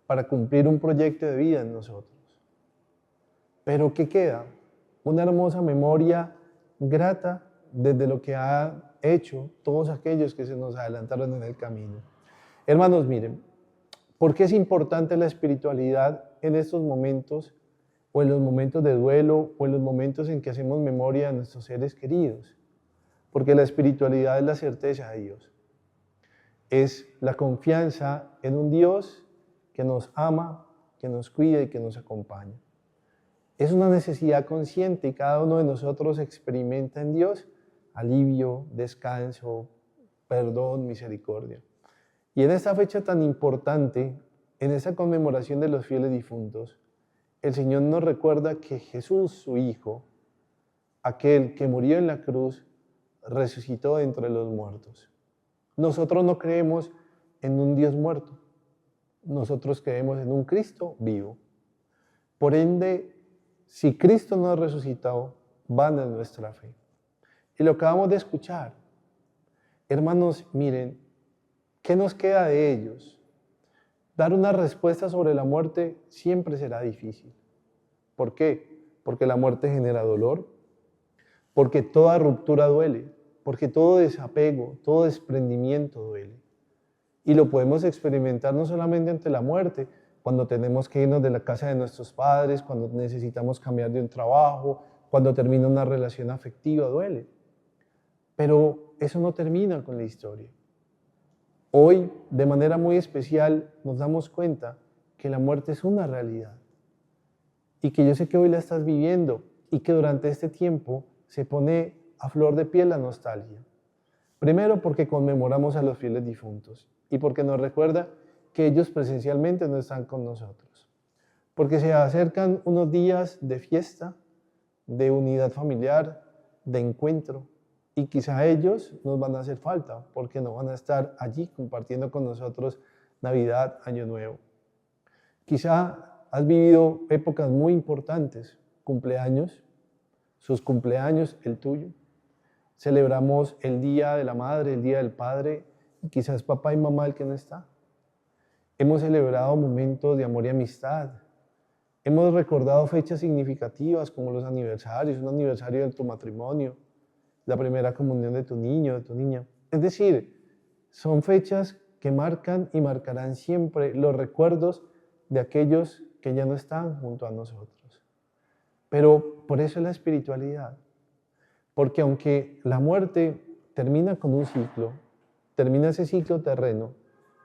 para cumplir un proyecto de vida en nosotros. Pero ¿qué queda? Una hermosa memoria grata desde lo que ha hecho todos aquellos que se nos adelantaron en el camino. Hermanos, miren, ¿por qué es importante la espiritualidad en estos momentos, o en los momentos de duelo, o en los momentos en que hacemos memoria de nuestros seres queridos? Porque la espiritualidad es la certeza de Dios. Es la confianza en un Dios que nos ama, que nos cuida y que nos acompaña. Es una necesidad consciente y cada uno de nosotros experimenta en Dios alivio, descanso, perdón, misericordia. Y en esta fecha tan importante, en esta conmemoración de los fieles difuntos, el Señor nos recuerda que Jesús, su Hijo, aquel que murió en la cruz, resucitó de entre los muertos. Nosotros no creemos en un Dios muerto, nosotros creemos en un Cristo vivo. Por ende, si Cristo no ha resucitado, vana es nuestra fe. Y lo acabamos de escuchar. Hermanos, miren, ¿qué nos queda de ellos? Dar una respuesta sobre la muerte siempre será difícil. ¿Por qué? Porque la muerte genera dolor, porque toda ruptura duele, porque todo desapego, todo desprendimiento duele. Y lo podemos experimentar no solamente ante la muerte, cuando tenemos que irnos de la casa de nuestros padres, cuando necesitamos cambiar de un trabajo, cuando termina una relación afectiva, duele. Pero eso no termina con la historia. Hoy, de manera muy especial, nos damos cuenta que la muerte es una realidad y que yo sé que hoy la estás viviendo y que durante este tiempo se pone a flor de piel la nostalgia. Primero porque conmemoramos a los fieles difuntos y porque nos recuerda que ellos presencialmente no están con nosotros. Porque se acercan unos días de fiesta, de unidad familiar, de encuentro, y quizá ellos nos van a hacer falta porque no van a estar allí compartiendo con nosotros Navidad, Año Nuevo. Quizá has vivido épocas muy importantes, cumpleaños, sus cumpleaños, el tuyo. Celebramos el Día de la Madre, el Día del Padre, y quizás papá y mamá el que no está. Hemos celebrado momentos de amor y amistad. Hemos recordado fechas significativas como los aniversarios, un aniversario de tu matrimonio, la primera comunión de tu niño, de tu niña. Es decir, son fechas que marcan y marcarán siempre los recuerdos de aquellos que ya no están junto a nosotros. Pero por eso es la espiritualidad. Porque aunque la muerte termina con un ciclo, termina ese ciclo terreno,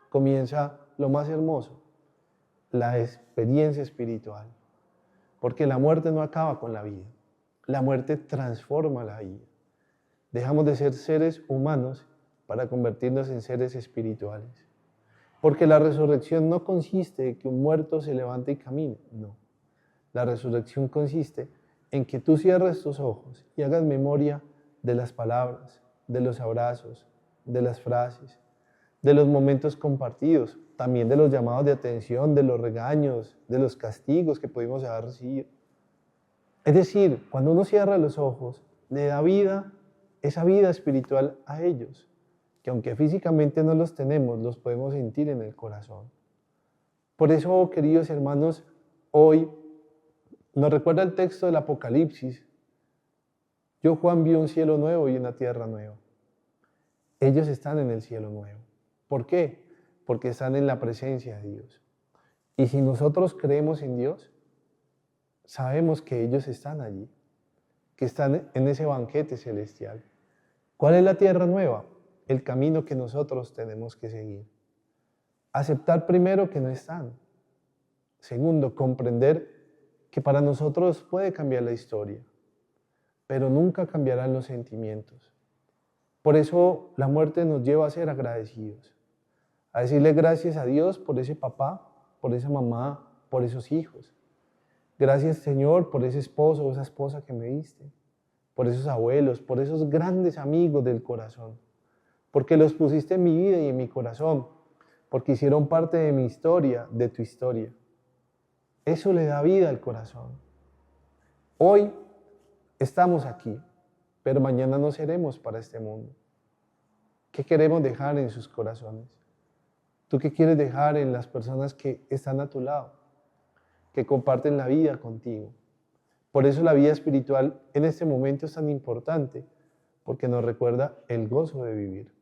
comienza lo más hermoso, la experiencia espiritual. Porque la muerte no acaba con la vida, la muerte transforma la vida. Dejamos de ser seres humanos para convertirnos en seres espirituales. Porque la resurrección no consiste en que un muerto se levante y camine, no. La resurrección consiste en que tú cierres tus ojos y hagas memoria de las palabras, de los abrazos, de las frases, de los momentos compartidos, también de los llamados de atención, de los regaños, de los castigos que pudimos haber recibido. Es decir, cuando uno cierra los ojos, le da vida, esa vida espiritual a ellos, que aunque físicamente no los tenemos, los podemos sentir en el corazón. Por eso, queridos hermanos, hoy nos recuerda el texto del Apocalipsis. Yo, Juan, vi un cielo nuevo y una tierra nueva. Ellos están en el cielo nuevo. ¿Por qué? Porque están en la presencia de Dios. Y si nosotros creemos en Dios, sabemos que ellos están allí, que están en ese banquete celestial. ¿Cuál es la tierra nueva? El camino que nosotros tenemos que seguir. Aceptar primero que no están. Segundo, comprender que para nosotros puede cambiar la historia, pero nunca cambiarán los sentimientos. Por eso la muerte nos lleva a ser agradecidos, a decirle gracias a Dios por ese papá, por esa mamá, por esos hijos. Gracias, Señor, por ese esposo o esa esposa que me diste, por esos abuelos, por esos grandes amigos del corazón, porque los pusiste en mi vida y en mi corazón, porque hicieron parte de mi historia, de tu historia. Eso le da vida al corazón. Hoy estamos aquí, pero mañana no seremos para este mundo. ¿Qué queremos dejar en sus corazones? ¿Tú qué quieres dejar en las personas que están a tu lado, que comparten la vida contigo? Por eso la vida espiritual en este momento es tan importante, porque nos recuerda el gozo de vivir,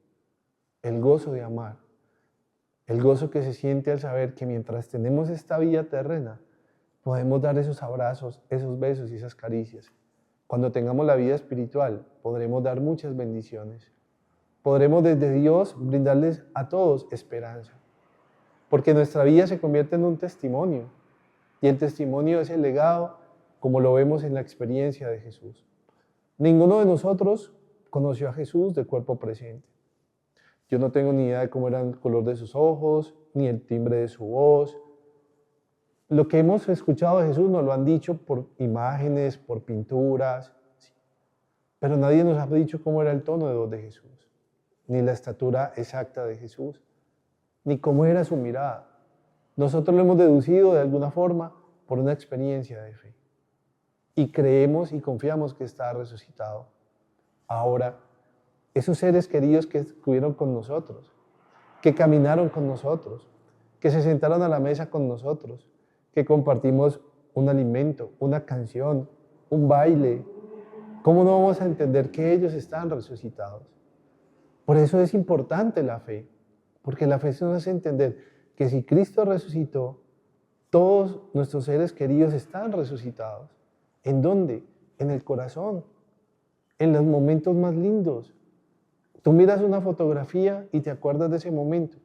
el gozo de amar, el gozo que se siente al saber que mientras tenemos esta vida terrena, podemos dar esos abrazos, esos besos y esas caricias. Cuando tengamos la vida espiritual, podremos dar muchas bendiciones. Podremos desde Dios brindarles a todos esperanza. Porque nuestra vida se convierte en un testimonio. Y el testimonio es el legado, como lo vemos en la experiencia de Jesús. Ninguno de nosotros conoció a Jesús de cuerpo presente. Yo no tengo ni idea de cómo era el color de sus ojos, ni el timbre de su voz. Lo que hemos escuchado de Jesús nos lo han dicho por imágenes, por pinturas. pero nadie nos ha dicho cómo era el tono de voz de Jesús, ni la estatura exacta de Jesús, ni cómo era su mirada. Nosotros lo hemos deducido de alguna forma por una experiencia de fe. Y creemos y confiamos que está resucitado. Ahora, esos seres queridos que estuvieron con nosotros, que caminaron con nosotros, que se sentaron a la mesa con nosotros, que compartimos un alimento, una canción, un baile, ¿cómo no vamos a entender que ellos están resucitados? Por eso es importante la fe, porque la fe nos hace entender que si Cristo resucitó, todos nuestros seres queridos están resucitados. ¿En dónde? En el corazón, en los momentos más lindos. Tú miras una fotografía y te acuerdas de ese momento.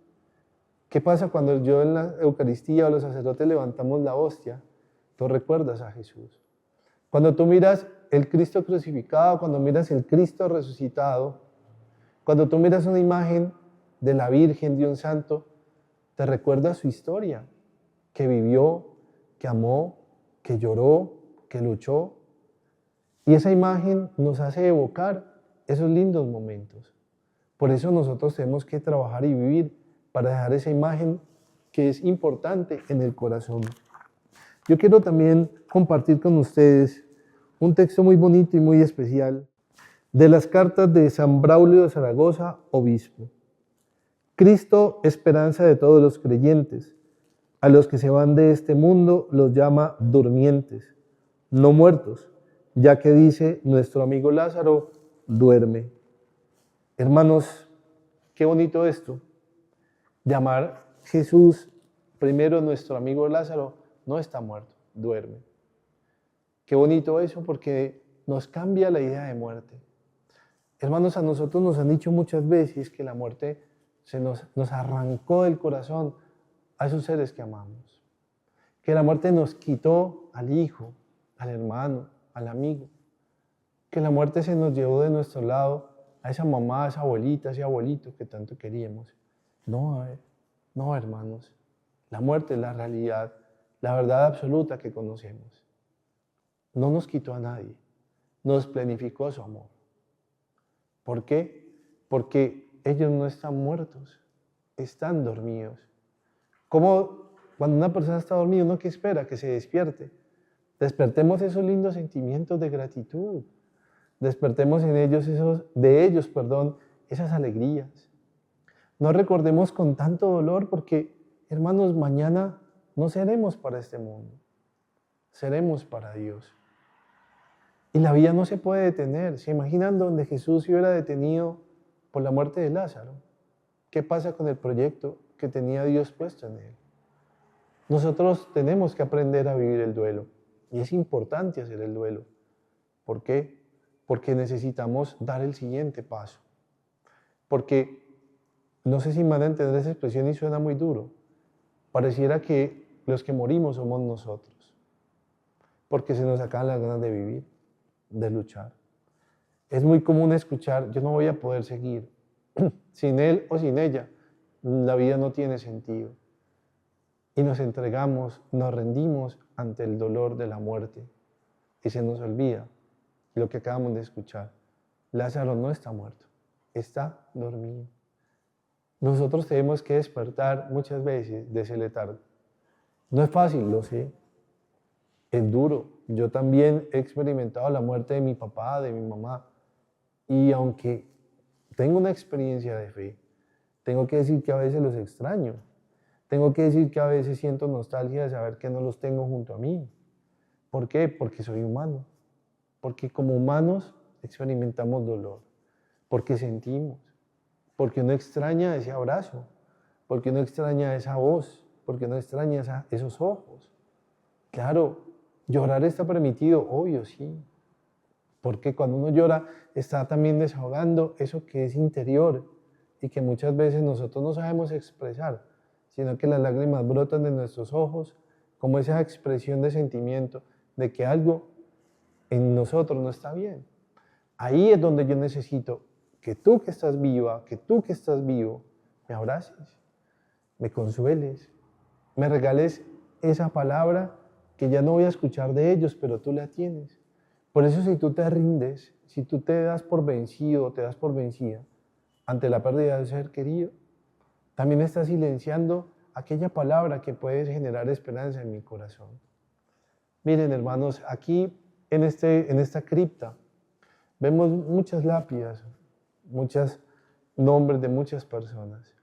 ¿Qué pasa cuando yo en la Eucaristía o los sacerdotes levantamos la hostia? Tú recuerdas a Jesús. Cuando tú miras el Cristo crucificado, cuando miras el Cristo resucitado, cuando tú miras una imagen de la Virgen, de un santo, te recuerdas su historia, que vivió, que amó, que lloró, que luchó. Y esa imagen nos hace evocar esos lindos momentos. Por eso nosotros tenemos que trabajar y vivir para dejar esa imagen que es importante en el corazón. Yo quiero también compartir con ustedes un texto muy bonito y muy especial de las cartas de San Braulio de Zaragoza, obispo. Cristo, esperanza de todos los creyentes. A los que se van de este mundo los llama durmientes, no muertos, ya que dice nuestro amigo Lázaro, duerme. Hermanos, qué bonito esto. Llamar Jesús primero nuestro amigo Lázaro, no está muerto, duerme. Qué bonito eso porque nos cambia la idea de muerte. Hermanos, a nosotros nos han dicho muchas veces que la muerte nos arrancó del corazón a esos seres que amamos. Que la muerte nos quitó al hijo, al hermano, al amigo. Que la muerte se nos llevó de nuestro lado a esa mamá, a esa abuelita, a ese abuelito que tanto queríamos. No, hermanos. La muerte es la realidad, la verdad absoluta que conocemos. No nos quitó a nadie, nos planificó su amor. ¿Por qué? Porque ellos no están muertos, están dormidos. Como cuando una persona está dormida, uno que espera que se despierte. Despertemos esos lindos sentimientos de gratitud. Despertemos en ellos esas alegrías. No recordemos con tanto dolor porque, hermanos, mañana no seremos para este mundo, seremos para Dios. Y la vida no se puede detener. ¿Se imaginan donde Jesús se hubiera detenido por la muerte de Lázaro? ¿Qué pasa con el proyecto que tenía Dios puesto en él? Nosotros tenemos que aprender a vivir el duelo. Y es importante hacer el duelo. ¿Por qué? Porque necesitamos dar el siguiente paso. Porque, no sé si me van a entender esa expresión y suena muy duro, pareciera que los que morimos somos nosotros. Porque se nos acaban las ganas de vivir, de luchar. Es muy común escuchar, yo no voy a poder seguir. Sin él o sin ella, la vida no tiene sentido. Y nos entregamos, nos rendimos ante el dolor de la muerte. Y se nos olvida lo que acabamos de escuchar. Lázaro no está muerto, está dormido. Nosotros tenemos que despertar muchas veces de ese letargo. No es fácil, lo sé. Es duro. Yo también he experimentado la muerte de mi papá, de mi mamá. Y aunque tengo una experiencia de fe, tengo que decir que a veces los extraño. Tengo que decir que a veces siento nostalgia de saber que no los tengo junto a mí. ¿Por qué? Porque soy humano. Porque como humanos experimentamos dolor. Porque sentimos. Porque uno extraña ese abrazo. Porque uno extraña esa voz. Porque uno extraña esos ojos. Claro, llorar está permitido, obvio, sí. Porque cuando uno llora está también desahogando eso que es interior y que muchas veces nosotros no sabemos expresar, sino que las lágrimas brotan de nuestros ojos como esa expresión de sentimiento de que algo en nosotros no está bien. Ahí es donde yo necesito que tú que estás viva, que tú que estás vivo, me abraces, me consueles, me regales esa palabra que ya no voy a escuchar de ellos, pero tú la tienes. Por eso si tú te rindes, si tú te das por vencido, te das por vencida ante la pérdida de un ser querido, también estás silenciando aquella palabra que puede generar esperanza en mi corazón. Miren, hermanos, aquí en esta cripta vemos muchas lápidas, muchos nombres de muchas personas.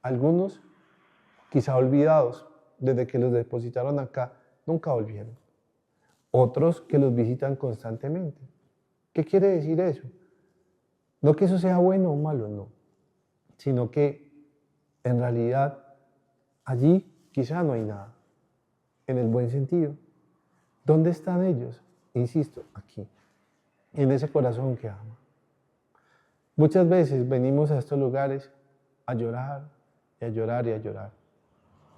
Algunos quizá olvidados, desde que los depositaron acá, nunca volvieron. Otros que los visitan constantemente. ¿Qué quiere decir eso? No que eso sea bueno o malo, no, sino que en realidad allí quizá no hay nada, en el buen sentido. ¿Dónde están ellos? Insisto, aquí, en ese corazón que ama. Muchas veces venimos a estos lugares a llorar y a llorar y a llorar.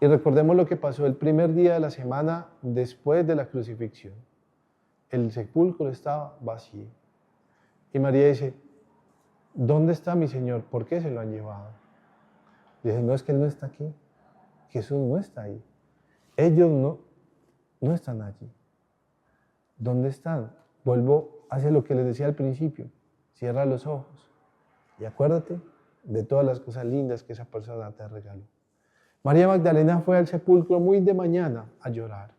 Y recordemos lo que pasó el primer día de la semana después de la crucifixión. El sepulcro estaba vacío. Y María dice, ¿dónde está mi Señor? ¿Por qué se lo han llevado? Dice, no, es que Él no está aquí. Jesús no está ahí. Ellos no están allí. ¿Dónde están? Vuelvo hacia lo que les decía al principio. Cierra los ojos y acuérdate de todas las cosas lindas que esa persona te regaló. María Magdalena fue al sepulcro muy de mañana a llorar,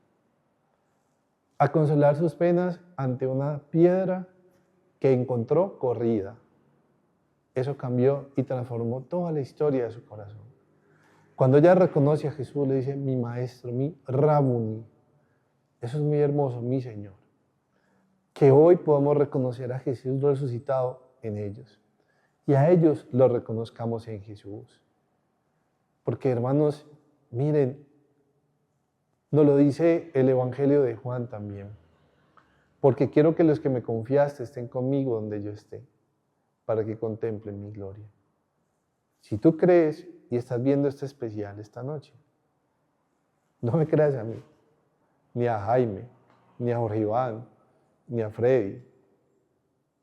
a consolar sus penas ante una piedra que encontró corrida. Eso cambió y transformó toda la historia de su corazón. Cuando ella reconoce a Jesús, le dice, mi maestro, mi Rabuni. Eso es muy hermoso, mi Señor. Que hoy podamos reconocer a Jesús resucitado en ellos. Y a ellos lo reconozcamos en Jesús. Porque, hermanos, miren, nos lo dice el Evangelio de Juan también. Porque quiero que los que me confiaste estén conmigo donde yo esté, para que contemplen mi gloria. Si tú crees y estás viendo este especial esta noche, no me creas a mí, ni a Jaime, ni a Jorge Iván, ni a Freddy,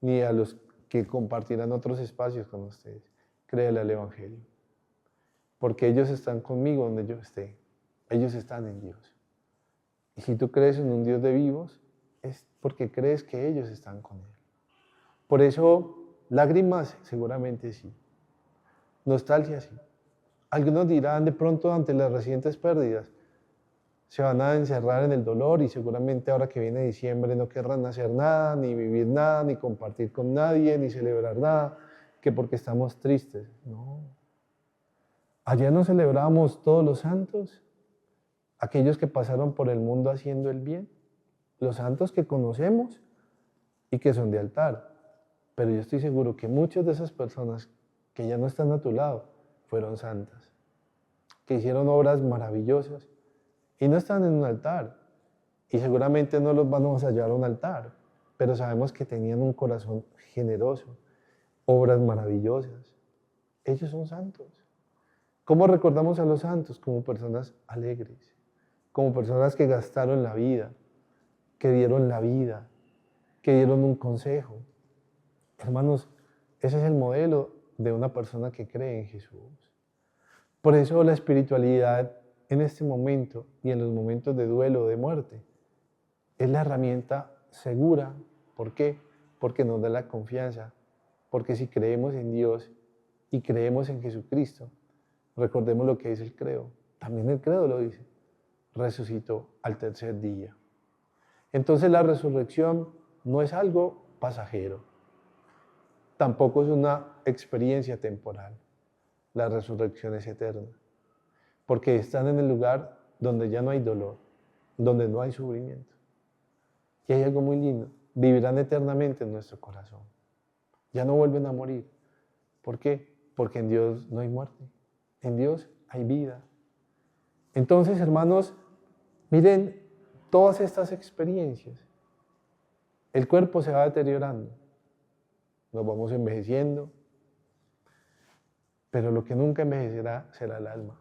ni a los que compartirán otros espacios con ustedes. Créele al Evangelio. Porque ellos están conmigo donde yo esté. Ellos están en Dios. Y si tú crees en un Dios de vivos, es porque crees que ellos están con Él. Por eso, lágrimas seguramente sí. Nostalgia sí. Algunos dirán de pronto ante las recientes pérdidas, se van a encerrar en el dolor y seguramente ahora que viene diciembre no querrán hacer nada, ni vivir nada, ni compartir con nadie, ni celebrar nada, que porque estamos tristes. No. Allá nos celebramos todos los santos, aquellos que pasaron por el mundo haciendo el bien, los santos que conocemos y que son de altar. Pero yo estoy seguro que muchas de esas personas que ya no están a tu lado fueron santas, que hicieron obras maravillosas y no están en un altar. Y seguramente no los vamos a hallar a un altar, pero sabemos que tenían un corazón generoso, obras maravillosas. Ellos son santos. ¿Cómo recordamos a los santos? Como personas alegres, como personas que gastaron la vida, que dieron la vida, que dieron un consejo. Hermanos, ese es el modelo de una persona que cree en Jesús. Por eso la espiritualidad en este momento y en los momentos de duelo o de muerte es la herramienta segura. ¿Por qué? Porque nos da la confianza. Porque si creemos en Dios y creemos en Jesucristo, recordemos lo que dice el credo. También el credo lo dice. Resucitó al tercer día. Entonces la resurrección no es algo pasajero. Tampoco es una experiencia temporal. La resurrección es eterna. Porque están en el lugar donde ya no hay dolor, donde no hay sufrimiento. Y hay algo muy lindo. Vivirán eternamente en nuestro corazón. Ya no vuelven a morir. ¿Por qué? Porque en Dios no hay muerte. En Dios hay vida. Entonces, hermanos, miren todas estas experiencias. El cuerpo se va deteriorando. Nos vamos envejeciendo. Pero lo que nunca envejecerá será el alma.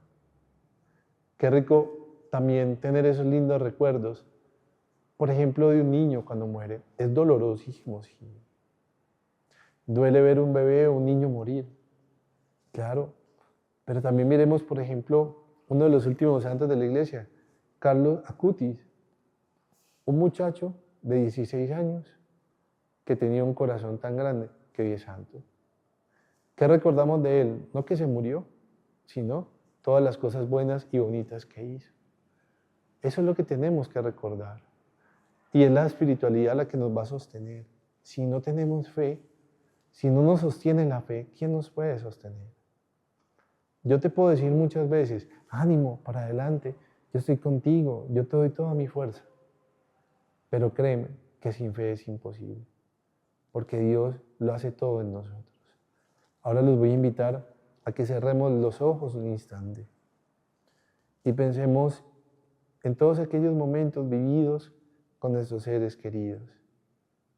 Qué rico también tener esos lindos recuerdos. Por ejemplo, de un niño cuando muere. Es dolorosísimo, sí. Duele ver un bebé o un niño morir. Claro. Pero también miremos, por ejemplo, uno de los últimos santos de la iglesia, Carlos Acutis. Un muchacho de 16 años que tenía un corazón tan grande que hoy es santo. ¿Qué recordamos de él? No que se murió, sino todas las cosas buenas y bonitas que hizo. Eso es lo que tenemos que recordar. Y es la espiritualidad la que nos va a sostener. Si no tenemos fe, si no nos sostiene la fe, ¿quién nos puede sostener? Yo te puedo decir muchas veces, ánimo, para adelante, yo estoy contigo, yo te doy toda mi fuerza. Pero créeme que sin fe es imposible, porque Dios lo hace todo en nosotros. Ahora los voy a invitar a que cerremos los ojos un instante y pensemos en todos aquellos momentos vividos con nuestros seres queridos,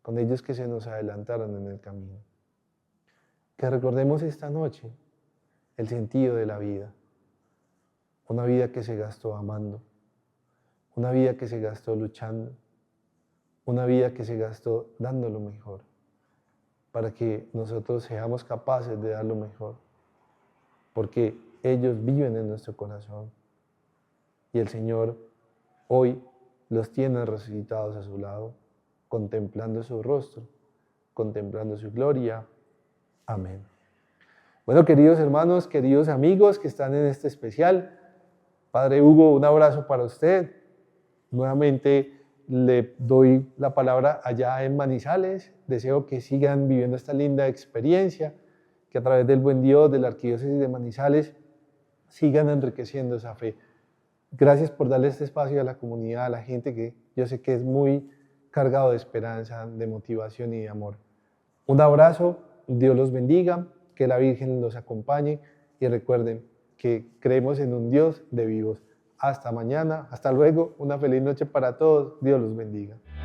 con ellos que se nos adelantaron en el camino. Que recordemos esta noche el sentido de la vida, una vida que se gastó amando, una vida que se gastó luchando, una vida que se gastó dando lo mejor, para que nosotros seamos capaces de dar lo mejor, porque ellos viven en nuestro corazón y el Señor hoy los tiene resucitados a su lado, contemplando su rostro, contemplando su gloria. Amén. Bueno, queridos hermanos, queridos amigos que están en este especial, Padre Hugo, un abrazo para usted. Nuevamente le doy la palabra allá en Manizales. Deseo que sigan viviendo esta linda experiencia, que a través del buen Dios, de la Arquidiócesis de Manizales, sigan enriqueciendo esa fe. Gracias por darle este espacio a la comunidad, a la gente que yo sé que es muy cargado de esperanza, de motivación y de amor. Un abrazo, Dios los bendiga, que la Virgen los acompañe y recuerden que creemos en un Dios de vivos. Hasta mañana, hasta luego, una feliz noche para todos, Dios los bendiga.